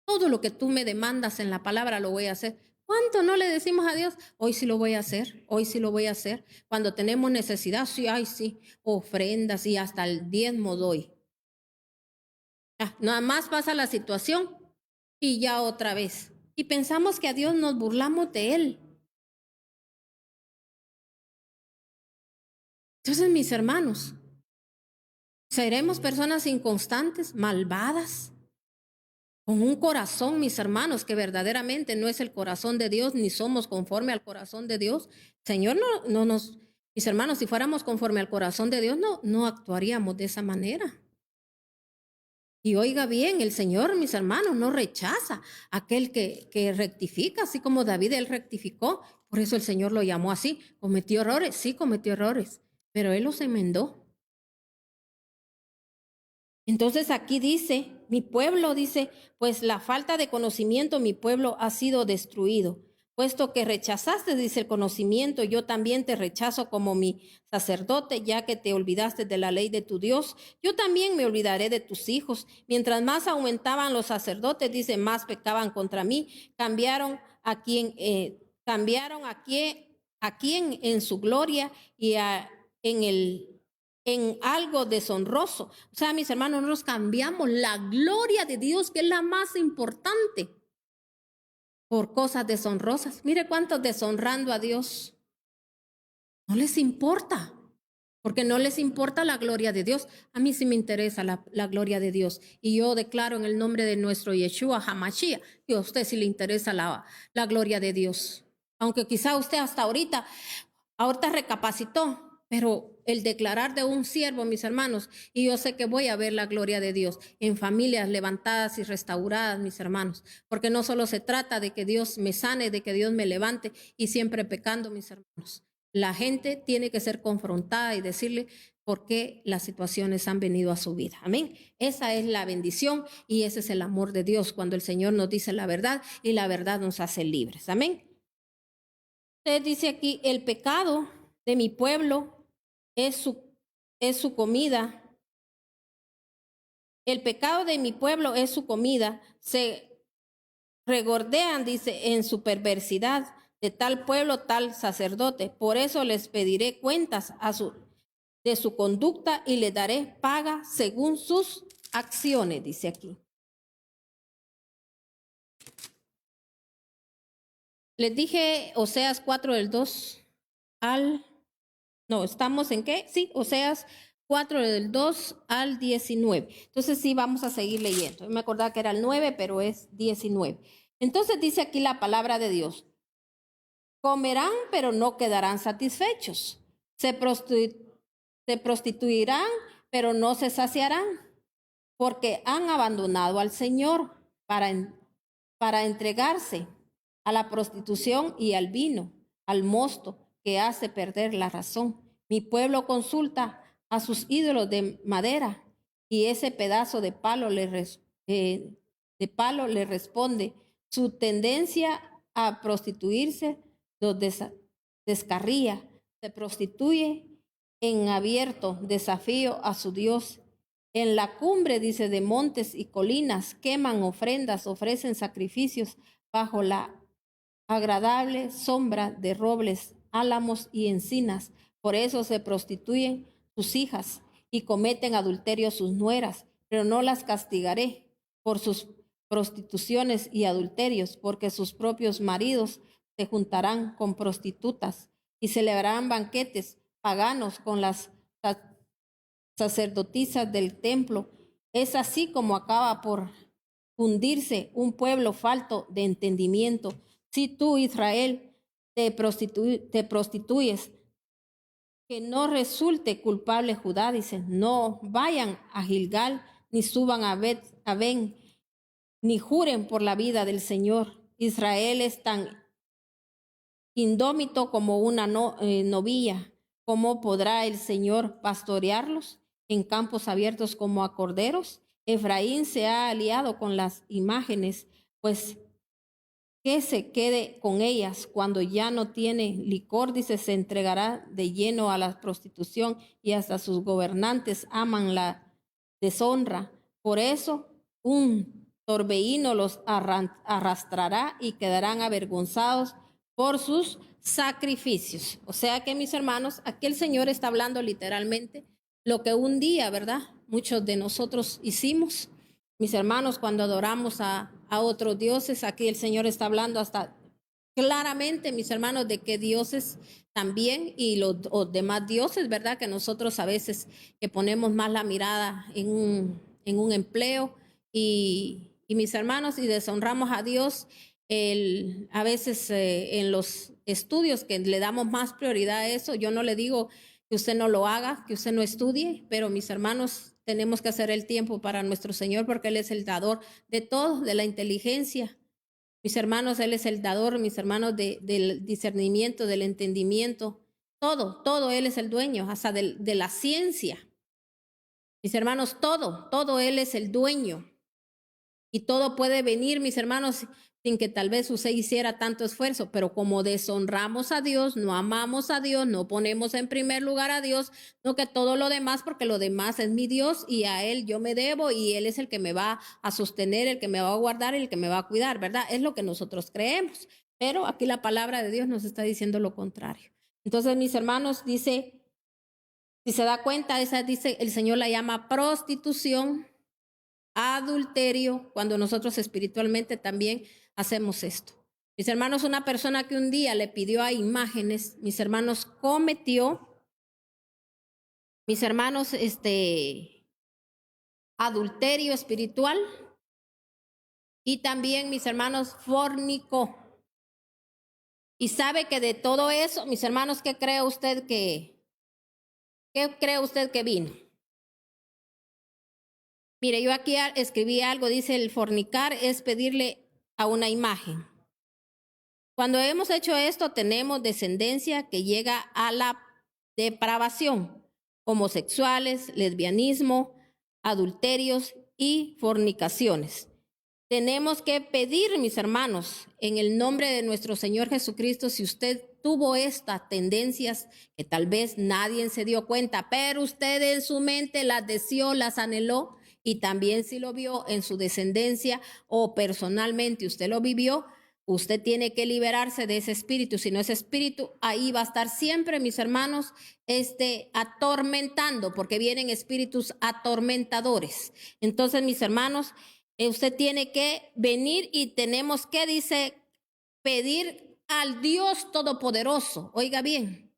Todo lo que tú me demandas en la palabra lo voy a hacer. ¿Cuánto no le decimos a Dios? Hoy sí lo voy a hacer, hoy sí lo voy a hacer. Cuando tenemos necesidad, sí, ay, sí, ofrendas y hasta el diezmo doy. Nada más pasa la situación y ya otra vez. Y pensamos que a Dios nos burlamos de Él. Entonces, mis hermanos, seremos personas inconstantes, malvadas, con un corazón, mis hermanos, que verdaderamente no es el corazón de Dios, ni somos conforme al corazón de Dios. Señor, mis hermanos, si fuéramos conforme al corazón de Dios, no actuaríamos de esa manera. Y oiga bien, el Señor, mis hermanos, no rechaza a aquel que rectifica, así como David, él rectificó. Por eso el Señor lo llamó así. ¿Cometió errores? Sí, cometió errores, pero él los enmendó. Entonces aquí dice, mi pueblo, dice, pues la falta de conocimiento, mi pueblo ha sido destruido. Puesto que rechazaste, dice el conocimiento, yo también te rechazo como mi sacerdote, ya que te olvidaste de la ley de tu Dios. Yo también me olvidaré de tus hijos. Mientras más aumentaban los sacerdotes, dice, más pecaban contra mí. Cambiaron a quien en su gloria y en algo deshonroso. O sea, mis hermanos, nosotros cambiamos la gloria de Dios, que es la más importante, por cosas deshonrosas. Mire cuántos deshonrando a Dios. No les importa, porque no les importa la gloria de Dios. A mí sí me interesa la gloria de Dios. Y yo declaro en el nombre de nuestro Yeshua HaMashiach, que a usted sí le interesa la gloria de Dios. Aunque quizá usted hasta ahorita recapacitó, pero el declarar de un siervo, mis hermanos, y yo sé que voy a ver la gloria de Dios en familias levantadas y restauradas, mis hermanos, porque no solo se trata de que Dios me sane, de que Dios me levante y siempre pecando, mis hermanos. La gente tiene que ser confrontada y decirle por qué las situaciones han venido a su vida. Amén. Esa es la bendición y ese es el amor de Dios cuando el Señor nos dice la verdad y la verdad nos hace libres. Amén. Usted dice aquí, el pecado de mi pueblo es su comida. El pecado de mi pueblo es su comida. Se regordean, dice, en su perversidad. De tal pueblo, tal sacerdote. Por eso les pediré cuentas de su conducta y les daré paga según sus acciones, dice aquí. Les dije Oseas 4 del 2 al... No, ¿estamos en qué? Sí, Oseas 4 del 2 al 19. Entonces sí, vamos a seguir leyendo. Yo me acordaba que era el 9, pero es 19. Entonces dice aquí la palabra de Dios. Comerán, pero no quedarán satisfechos. Se prostituirán, pero no se saciarán, porque han abandonado al Señor para entregarse a la prostitución y al vino, al mosto que hace perder la razón. Mi pueblo consulta a sus ídolos de madera y ese pedazo de palo le responde. Su tendencia a prostituirse los descarría, se prostituye en abierto desafío a su Dios. En la cumbre, dice, de montes y colinas, queman ofrendas, ofrecen sacrificios bajo la agradable sombra de robles, álamos y encinas. Por eso se prostituyen sus hijas y cometen adulterio sus nueras, pero no las castigaré por sus prostituciones y adulterios, porque sus propios maridos se juntarán con prostitutas y celebrarán banquetes paganos con las sacerdotisas del templo. Es así como acaba por hundirse un pueblo falto de entendimiento. Si tú, Israel, te prostituyes, que no resulte culpable Judá, dice, no vayan a Gilgal, ni suban a Ben, ni juren por la vida del Señor. Israel es tan indómito como una novilla. ¿Cómo podrá el Señor pastorearlos en campos abiertos como a corderos? Efraín se ha aliado con las imágenes, pues que se quede con ellas cuando ya no tiene licor, dice, se entregará de lleno a la prostitución y hasta sus gobernantes aman la deshonra. Por eso un torbellino los arrastrará y quedarán avergonzados por sus sacrificios. O sea que, mis hermanos, aquí el Señor está hablando literalmente lo que un día, ¿verdad?, muchos de nosotros hicimos. Mis hermanos, cuando adoramos a otros dioses, aquí el Señor está hablando hasta claramente, mis hermanos, de que dioses también y los demás dioses, ¿verdad?, que nosotros a veces que ponemos más la mirada en un empleo y mis hermanos, y deshonramos a Dios, a veces en los estudios que le damos más prioridad a eso. Yo no le digo que usted no lo haga, que usted no estudie, pero mis hermanos, tenemos que hacer el tiempo para nuestro Señor porque Él es el dador de todo, de la inteligencia. Mis hermanos, Él es el dador, mis hermanos, del discernimiento, del entendimiento. Todo Él es el dueño, hasta de la ciencia. Mis hermanos, todo Él es el dueño. Y todo puede venir, mis hermanos, sin que tal vez usted hiciera tanto esfuerzo, pero como deshonramos a Dios, no amamos a Dios, no ponemos en primer lugar a Dios, no que todo lo demás, porque lo demás es mi Dios y a Él yo me debo y Él es el que me va a sostener, el que me va a guardar, el que me va a cuidar, ¿verdad? Es lo que nosotros creemos, pero aquí la palabra de Dios nos está diciendo lo contrario. Entonces, mis hermanos, dice, si se da cuenta, dice, el Señor la llama prostitución, adulterio, cuando nosotros espiritualmente también hacemos esto. Mis hermanos, una persona que un día le pidió a imágenes, mis hermanos, cometió, mis hermanos, adulterio espiritual y también, mis hermanos, fornicó. Y sabe que de todo eso, mis hermanos, ¿qué cree usted que ¿Qué cree usted que vino? Mire, yo aquí escribí algo, dice el fornicar es pedirle a una imagen. Cuando hemos hecho esto, tenemos descendencia que llega a la depravación, homosexuales, lesbianismo, adulterios y fornicaciones. Tenemos que pedir, mis hermanos, en el nombre de nuestro Señor Jesucristo, si usted tuvo estas tendencias que tal vez nadie se dio cuenta, pero usted en su mente las deseó, las anheló, y también si lo vio en su descendencia o personalmente usted lo vivió, usted tiene que liberarse de ese espíritu. Si no, ese espíritu ahí va a estar siempre, mis hermanos, atormentando, porque vienen espíritus atormentadores. Entonces, mis hermanos, usted tiene que venir y tenemos que, dice, pedir al Dios Todopoderoso. Oiga bien.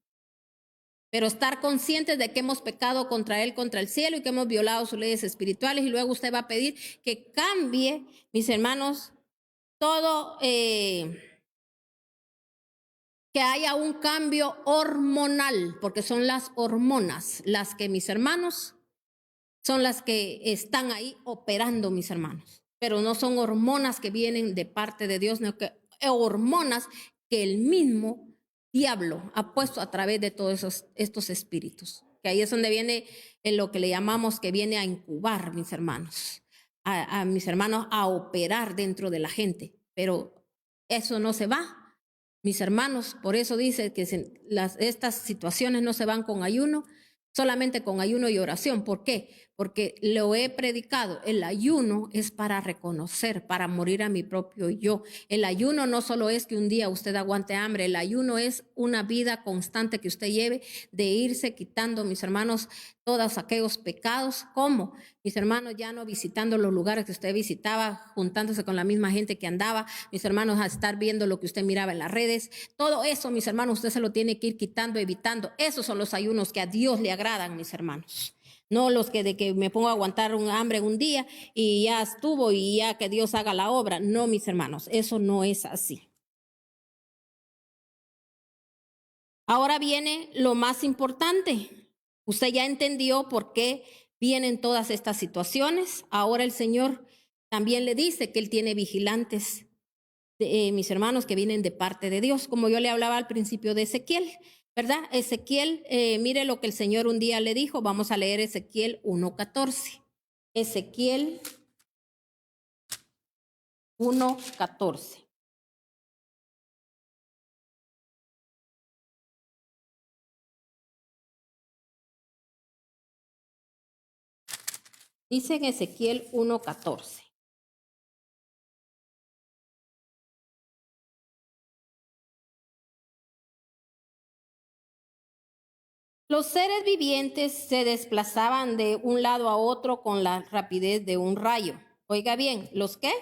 Pero estar conscientes de que hemos pecado contra Él, contra el cielo, y que hemos violado sus leyes espirituales. Y luego usted va a pedir que cambie, mis hermanos, todo, que haya un cambio hormonal, porque son las hormonas las que, mis hermanos, son las que están ahí operando, mis hermanos. Pero no son hormonas que vienen de parte de Dios, sino que hormonas que el mismo diablo ha puesto a través de todos estos espíritus. Que ahí es donde viene en lo que le llamamos que viene a incubar, mis hermanos, a mis hermanos a operar dentro de la gente. Pero eso no se va, mis hermanos. Por eso dice que estas situaciones no se van con ayuno, solamente con ayuno y oración. ¿Por qué? Porque lo he predicado. El ayuno es para reconocer, para morir a mi propio yo. El ayuno no solo es que un día usted aguante hambre, el ayuno es una vida constante que usted lleve de irse quitando, mis hermanos, todos aquellos pecados. ¿Cómo? Mis hermanos, ya no visitando los lugares que usted visitaba, juntándose con la misma gente que andaba, mis hermanos, a estar viendo lo que usted miraba en las redes. Todo eso, mis hermanos, usted se lo tiene que ir quitando, evitando. Esos son los ayunos que a Dios le agradan, mis hermanos. No los que de que me pongo a aguantar un hambre un día y ya estuvo y ya que Dios haga la obra. No, mis hermanos, eso no es así. Ahora viene lo más importante. Usted ya entendió por qué vienen todas estas situaciones. Ahora el Señor también le dice que Él tiene vigilantes, mis hermanos, que vienen de parte de Dios, como yo le hablaba al principio de Ezequiel, ¿verdad? Ezequiel, mire lo que el Señor un día le dijo. Vamos a leer Ezequiel 1:14. Ezequiel 1:14. Dice en Ezequiel 1:14. Los seres vivientes se desplazaban de un lado a otro con la rapidez de un rayo. Oiga bien, ¿los qué?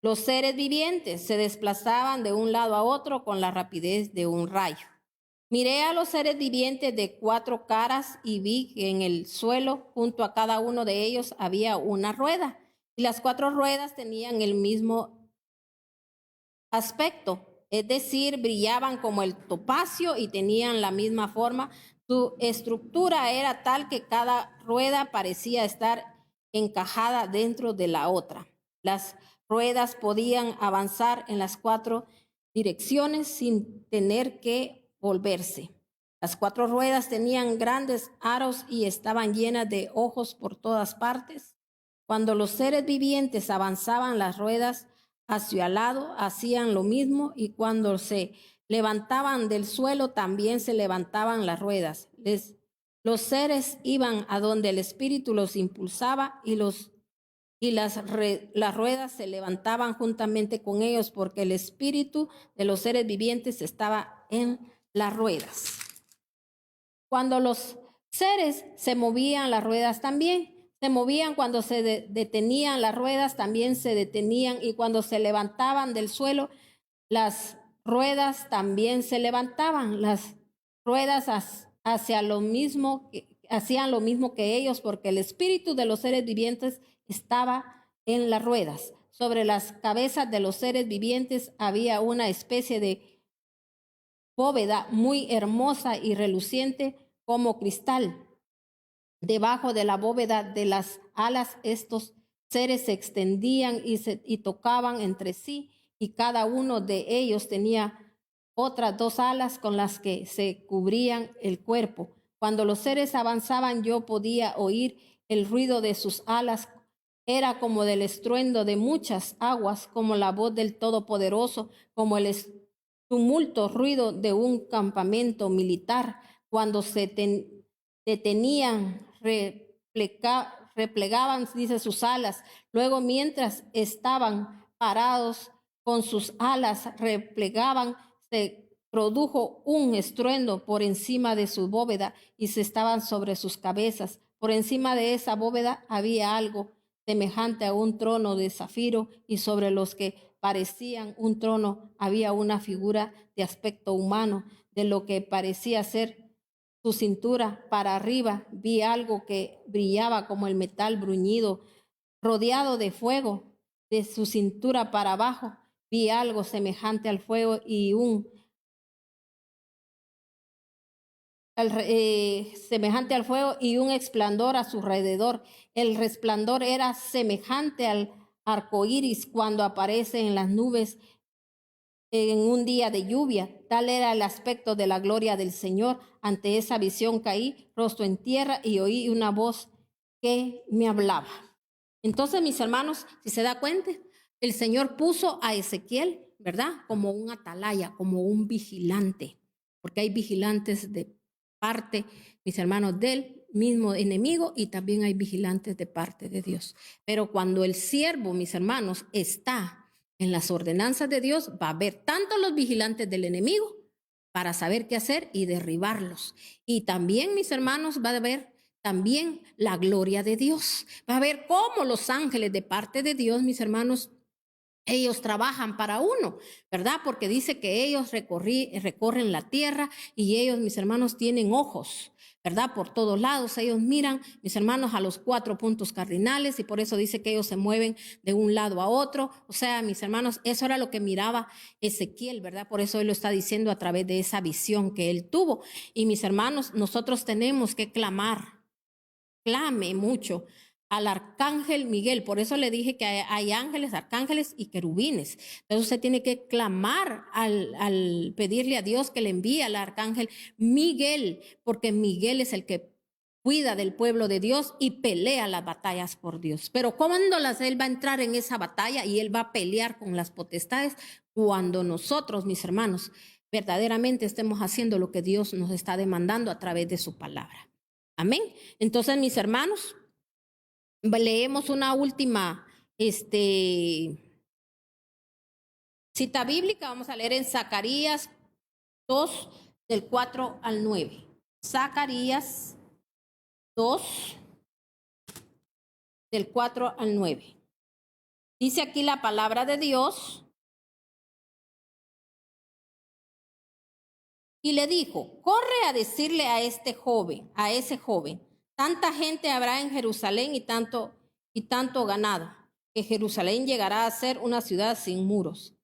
Los seres vivientes se desplazaban de un lado a otro con la rapidez de un rayo. Miré a los seres vivientes de 4 caras y vi que en el suelo, junto a cada uno de ellos, había una rueda. Y las 4 ruedas tenían el mismo aspecto, es decir, brillaban como el topacio y tenían la misma forma. Su estructura era tal que cada rueda parecía estar encajada dentro de la otra. Las ruedas podían avanzar en las 4 direcciones sin tener que volverse. Las 4 ruedas tenían grandes aros y estaban llenas de ojos por todas partes. Cuando los seres vivientes avanzaban, las ruedas hacia el lado hacían lo mismo, y cuando se levantaban del suelo también se levantaban las ruedas. Los seres iban a donde el espíritu los impulsaba, y las ruedas se levantaban juntamente con ellos, porque el espíritu de los seres vivientes estaba en las ruedas. Cuando los seres se movían, las ruedas también se movían. Cuando se detenían, las ruedas también se detenían, y cuando se levantaban del suelo, las ruedas también se levantaban. Las ruedas hacían lo mismo que ellos, porque el espíritu de los seres vivientes estaba en las ruedas. Sobre las cabezas de los seres vivientes había una especie de bóveda muy hermosa y reluciente como cristal. Debajo de la bóveda de las alas, estos seres se extendían y tocaban entre sí, y cada uno de ellos tenía otras 2 alas con las que se cubrían el cuerpo. Cuando los seres avanzaban, yo podía oír el ruido de sus alas. Era como del estruendo de muchas aguas, como la voz del Todopoderoso, como el tumulto ruido de un campamento militar. Cuando se detenían, replegaban, dice, sus alas. Luego, mientras estaban parados con sus alas replegaban, se produjo un estruendo por encima de su bóveda y se estaban sobre sus cabezas. Por encima de esa bóveda había algo semejante a un trono de zafiro, y sobre los que parecían un trono había una figura de aspecto humano. De lo que parecía ser su cintura para arriba vi algo que brillaba como el metal bruñido, rodeado de fuego. De su cintura para abajo vi algo semejante al fuego y semejante al fuego y un resplandor a su alrededor. El resplandor era semejante al arco iris cuando aparece en las nubes en un día de lluvia. Tal era el aspecto de la gloria del Señor. Ante esa visión caí rostro en tierra y oí una voz que me hablaba. Entonces, mis hermanos, si se da cuenta, el Señor puso a Ezequiel, ¿verdad? Como un atalaya, como un vigilante, porque hay vigilantes de parte, mis hermanos, del mismo enemigo, y también hay vigilantes de parte de Dios. Pero cuando el siervo, mis hermanos, está en las ordenanzas de Dios, va a haber tanto los vigilantes del enemigo para saber qué hacer y derribarlos. Y también, mis hermanos, va a haber también la gloria de Dios. Va a ver cómo los ángeles de parte de Dios, mis hermanos, ellos trabajan para uno, ¿verdad? Porque dice que ellos recorren la tierra y ellos, mis hermanos, tienen ojos, ¿verdad? Por todos lados. Ellos miran, mis hermanos, a los 4 puntos cardinales, y por eso dice que ellos se mueven de un lado a otro. O sea, mis hermanos, eso era lo que miraba Ezequiel, ¿verdad? Por eso él lo está diciendo a través de esa visión que él tuvo. Y mis hermanos, nosotros tenemos que clame mucho al arcángel Miguel. Por eso le dije que hay ángeles, arcángeles y querubines. Entonces usted tiene que clamar al pedirle a Dios que le envíe al arcángel Miguel, porque Miguel es el que cuida del pueblo de Dios y pelea las batallas por Dios. Pero cuando él va a entrar en esa batalla y él va a pelear con las potestades, cuando nosotros, mis hermanos, verdaderamente estemos haciendo lo que Dios nos está demandando a través de su palabra. Amén. Entonces, mis hermanos, leemos una última cita bíblica. Vamos a leer en Zacarías 2, del 4 al 9. Zacarías 2, del 4 al 9. Dice aquí la palabra de Dios. Y le dijo: corre a decirle a ese joven, tanta gente habrá en Jerusalén y tanto ganado, que Jerusalén llegará a ser una ciudad sin muros.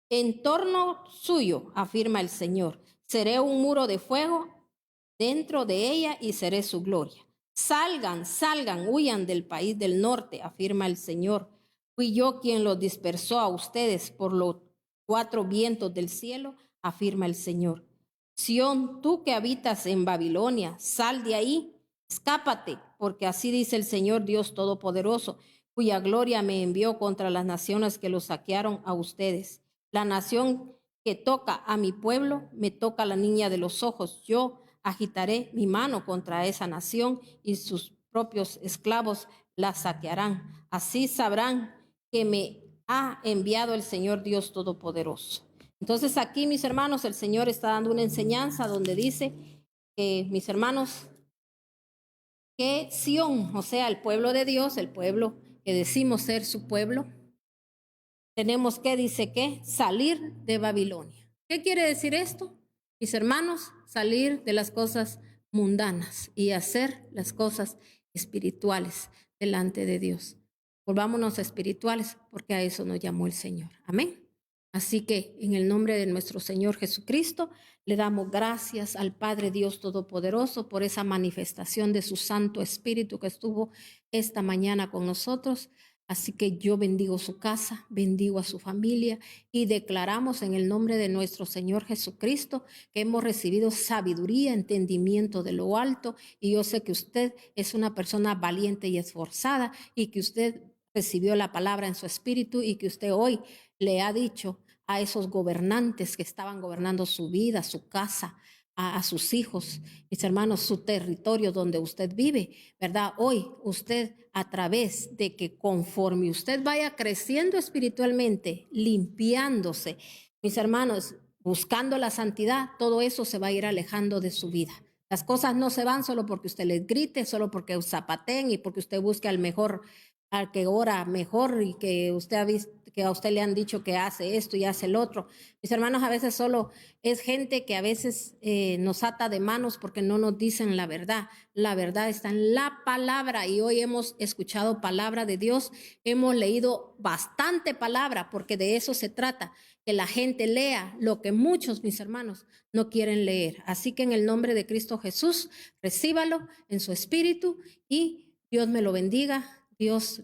En torno suyo, afirma el Señor, seré un muro de fuego dentro de ella y seré su gloria. Salgan, huyan del país del norte, afirma el Señor. Fui yo quien los dispersó a ustedes por los 4 vientos del cielo, afirma el Señor. Sión, tú que habitas en Babilonia, sal de ahí, escápate, porque así dice el Señor Dios Todopoderoso, cuya gloria me envió contra las naciones que los saquearon a ustedes. La nación que toca a mi pueblo, me toca la niña de los ojos. Yo agitaré mi mano contra esa nación y sus propios esclavos la saquearán. Así sabrán que me ha enviado el Señor Dios Todopoderoso. Entonces aquí, mis hermanos, el Señor está dando una enseñanza donde dice que, mis hermanos, que Sión, o sea, el pueblo de Dios, el pueblo que decimos ser su pueblo, tenemos que, dice que, salir de Babilonia. ¿Qué quiere decir esto? Mis hermanos, salir de las cosas mundanas y hacer las cosas espirituales delante de Dios. Volvámonos espirituales, porque a eso nos llamó el Señor. Amén. Así que en el nombre de nuestro Señor Jesucristo, le damos gracias al Padre Dios Todopoderoso por esa manifestación de su Santo Espíritu que estuvo esta mañana con nosotros. Así que yo bendigo su casa, bendigo a su familia y declaramos en el nombre de nuestro Señor Jesucristo que hemos recibido sabiduría, entendimiento de lo alto, y yo sé que usted es una persona valiente y esforzada y que usted recibió la palabra en su espíritu y que usted hoy le ha dicho a esos gobernantes que estaban gobernando su vida, su casa, a sus hijos, mis hermanos, su territorio donde usted vive, ¿verdad? Hoy usted, a través de que conforme usted vaya creciendo espiritualmente, limpiándose, mis hermanos, buscando la santidad, todo eso se va a ir alejando de su vida. Las cosas no se van solo porque usted les grite, solo porque zapateen y porque usted busque al mejor, al que ora mejor y que usted ha visto, que a usted le han dicho que hace esto y hace el otro. Mis hermanos, a veces solo es gente que a veces nos ata de manos porque no nos dicen la verdad. La verdad está en la palabra y hoy hemos escuchado palabra de Dios, hemos leído bastante palabra porque de eso se trata, que la gente lea lo que muchos, mis hermanos, no quieren leer. Así que en el nombre de Cristo Jesús, recíbalo en su espíritu y Dios me lo bendiga. Dios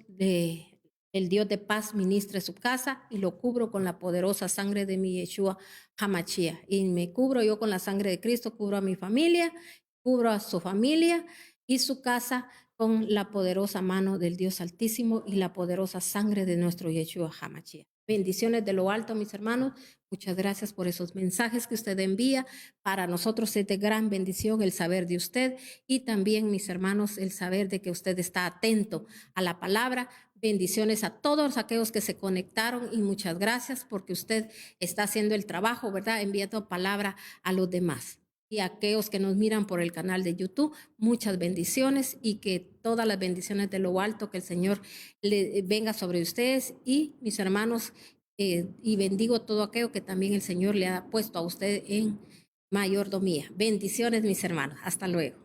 el Dios de paz ministre su casa y lo cubro con la poderosa sangre de mi Yeshua Hamashia. Y me cubro yo con la sangre de Cristo, cubro a mi familia, cubro a su familia y su casa con la poderosa mano del Dios Altísimo y la poderosa sangre de nuestro Yeshua Hamashia. Bendiciones de lo alto, mis hermanos. Muchas gracias por esos mensajes que usted envía. Para nosotros es de gran bendición el saber de usted y también, mis hermanos, el saber de que usted está atento a la palabra. Bendiciones a todos aquellos que se conectaron y muchas gracias porque usted está haciendo el trabajo, ¿verdad? Enviando palabra a los demás. Y a aquellos que nos miran por el canal de YouTube, muchas bendiciones y que todas las bendiciones de lo alto, que el Señor le venga sobre ustedes y mis hermanos, y bendigo todo aquello que también el Señor le ha puesto a usted en mayordomía. Bendiciones, mis hermanos. Hasta luego.